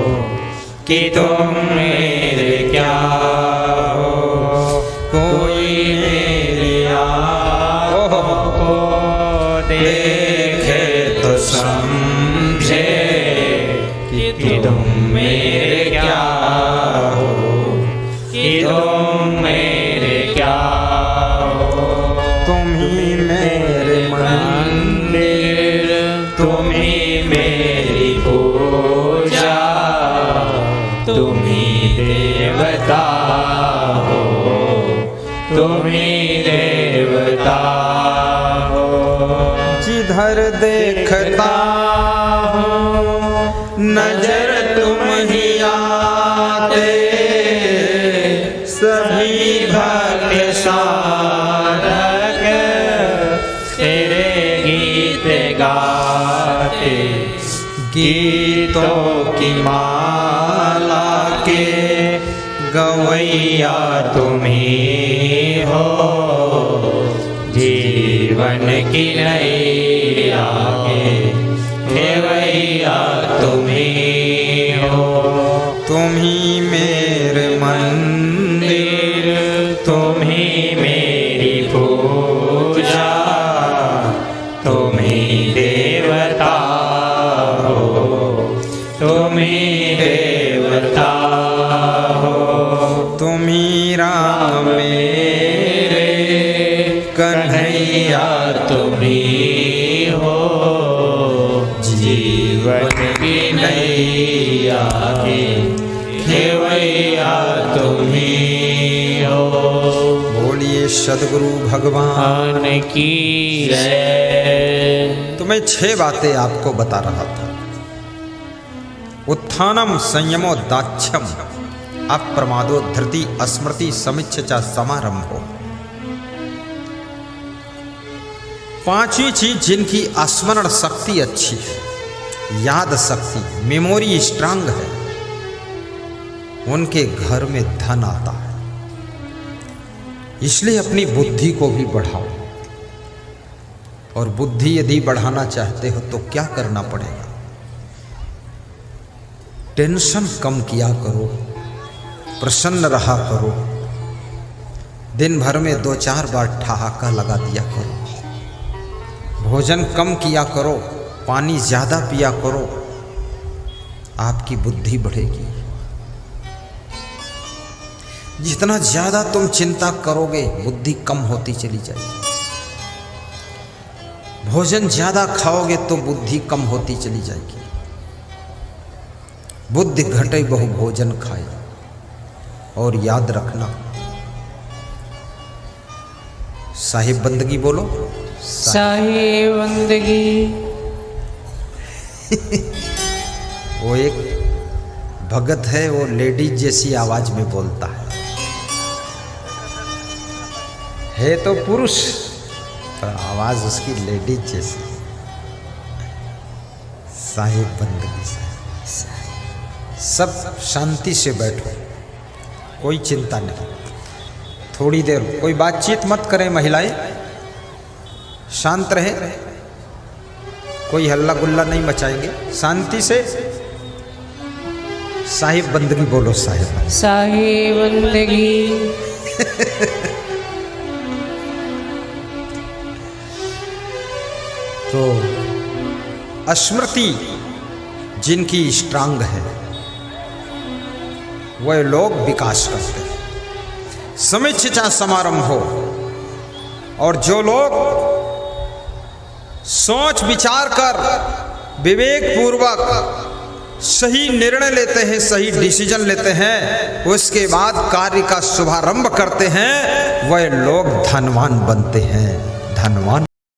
[SPEAKER 2] कि तुम मेरे क्या हो। कोई मेरी आँखों को देखे तो समझे कि तुम मेरे क्या हो, कि तुम मेरे क्या हो। तुम ही मेरे मंदिर, तुम ही मेरे तुम ही देवता हो, तुम ही देवता हो।
[SPEAKER 1] जिधर देखता
[SPEAKER 2] नजर तुम ही आते, सभी भक्त साधक तेरे गीत गाते। गीतों की माला के गवैया तुम ही हो, जीवन की नैया के खेवैया तुम ही हो।
[SPEAKER 1] तुम ही मेरे मंदिर,
[SPEAKER 2] तुम ही मेरी पूजा, तुम ही देवता हो, तुम ही देवता हो।
[SPEAKER 1] तुम ही राम मेरे
[SPEAKER 2] कन्हैया तुम ही हो, जीवन की नैया के खेवैया तुम ही हो।
[SPEAKER 1] बोलिए सद्गुरु भगवान
[SPEAKER 2] की जय।
[SPEAKER 1] तो मैं 6 बातें आपको बता रहा था। उत्थानम संयमो दाक्ष्यम अप्रमादो धृति स्मृति समिच्छा समारंभो। 5वीं चीज जिनकी स्मरण शक्ति अच्छी है, याद शक्ति, मेमोरी स्ट्रांग है, उनके घर में धन आता है। इसलिए अपनी बुद्धि को भी बढ़ाओ। और बुद्धि यदि बढ़ाना चाहते हो तो क्या करना पड़ेगा? टेंशन कम किया करो, प्रसन्न रहा करो, दिन भर में 2-4 बार ठहाका लगा दिया करो, भोजन कम किया करो, पानी ज़्यादा पिया करो, आपकी बुद्धि बढ़ेगी। जितना ज़्यादा तुम चिंता करोगे बुद्धि कम होती चली जाएगी। भोजन ज़्यादा खाओगे तो बुद्धि कम होती चली जाएगी। बुद्धि घटे बहु भोजन खाए। और याद रखना, साहिब बंदगी बोलो,
[SPEAKER 3] साहिब बंदगी।
[SPEAKER 1] वो एक भगत है, वो लेडीज जैसी आवाज में बोलता है तो पुरुष पर आवाज उसकी लेडीज जैसी। साहिब बंदगी से सब शांति से बैठो, कोई चिंता नहीं। थोड़ी देर कोई बातचीत मत करें, महिलाएं शांत रहे, कोई हल्ला गुल्ला नहीं मचाएंगे, शांति से साहिब बंदगी बोलो। साहिब
[SPEAKER 3] साहिब बंदगी।
[SPEAKER 1] तो स्मृति जिनकी स्ट्रांग है वह लोग विकास करते हैं। समीक्षा समारंभ हो, और जो लोग सोच विचार कर विवेक पूर्वक सही निर्णय लेते हैं, सही डिसीजन लेते हैं, उसके बाद कार्य का शुभारंभ करते हैं, वह लोग धनवान बनते हैं, धनवान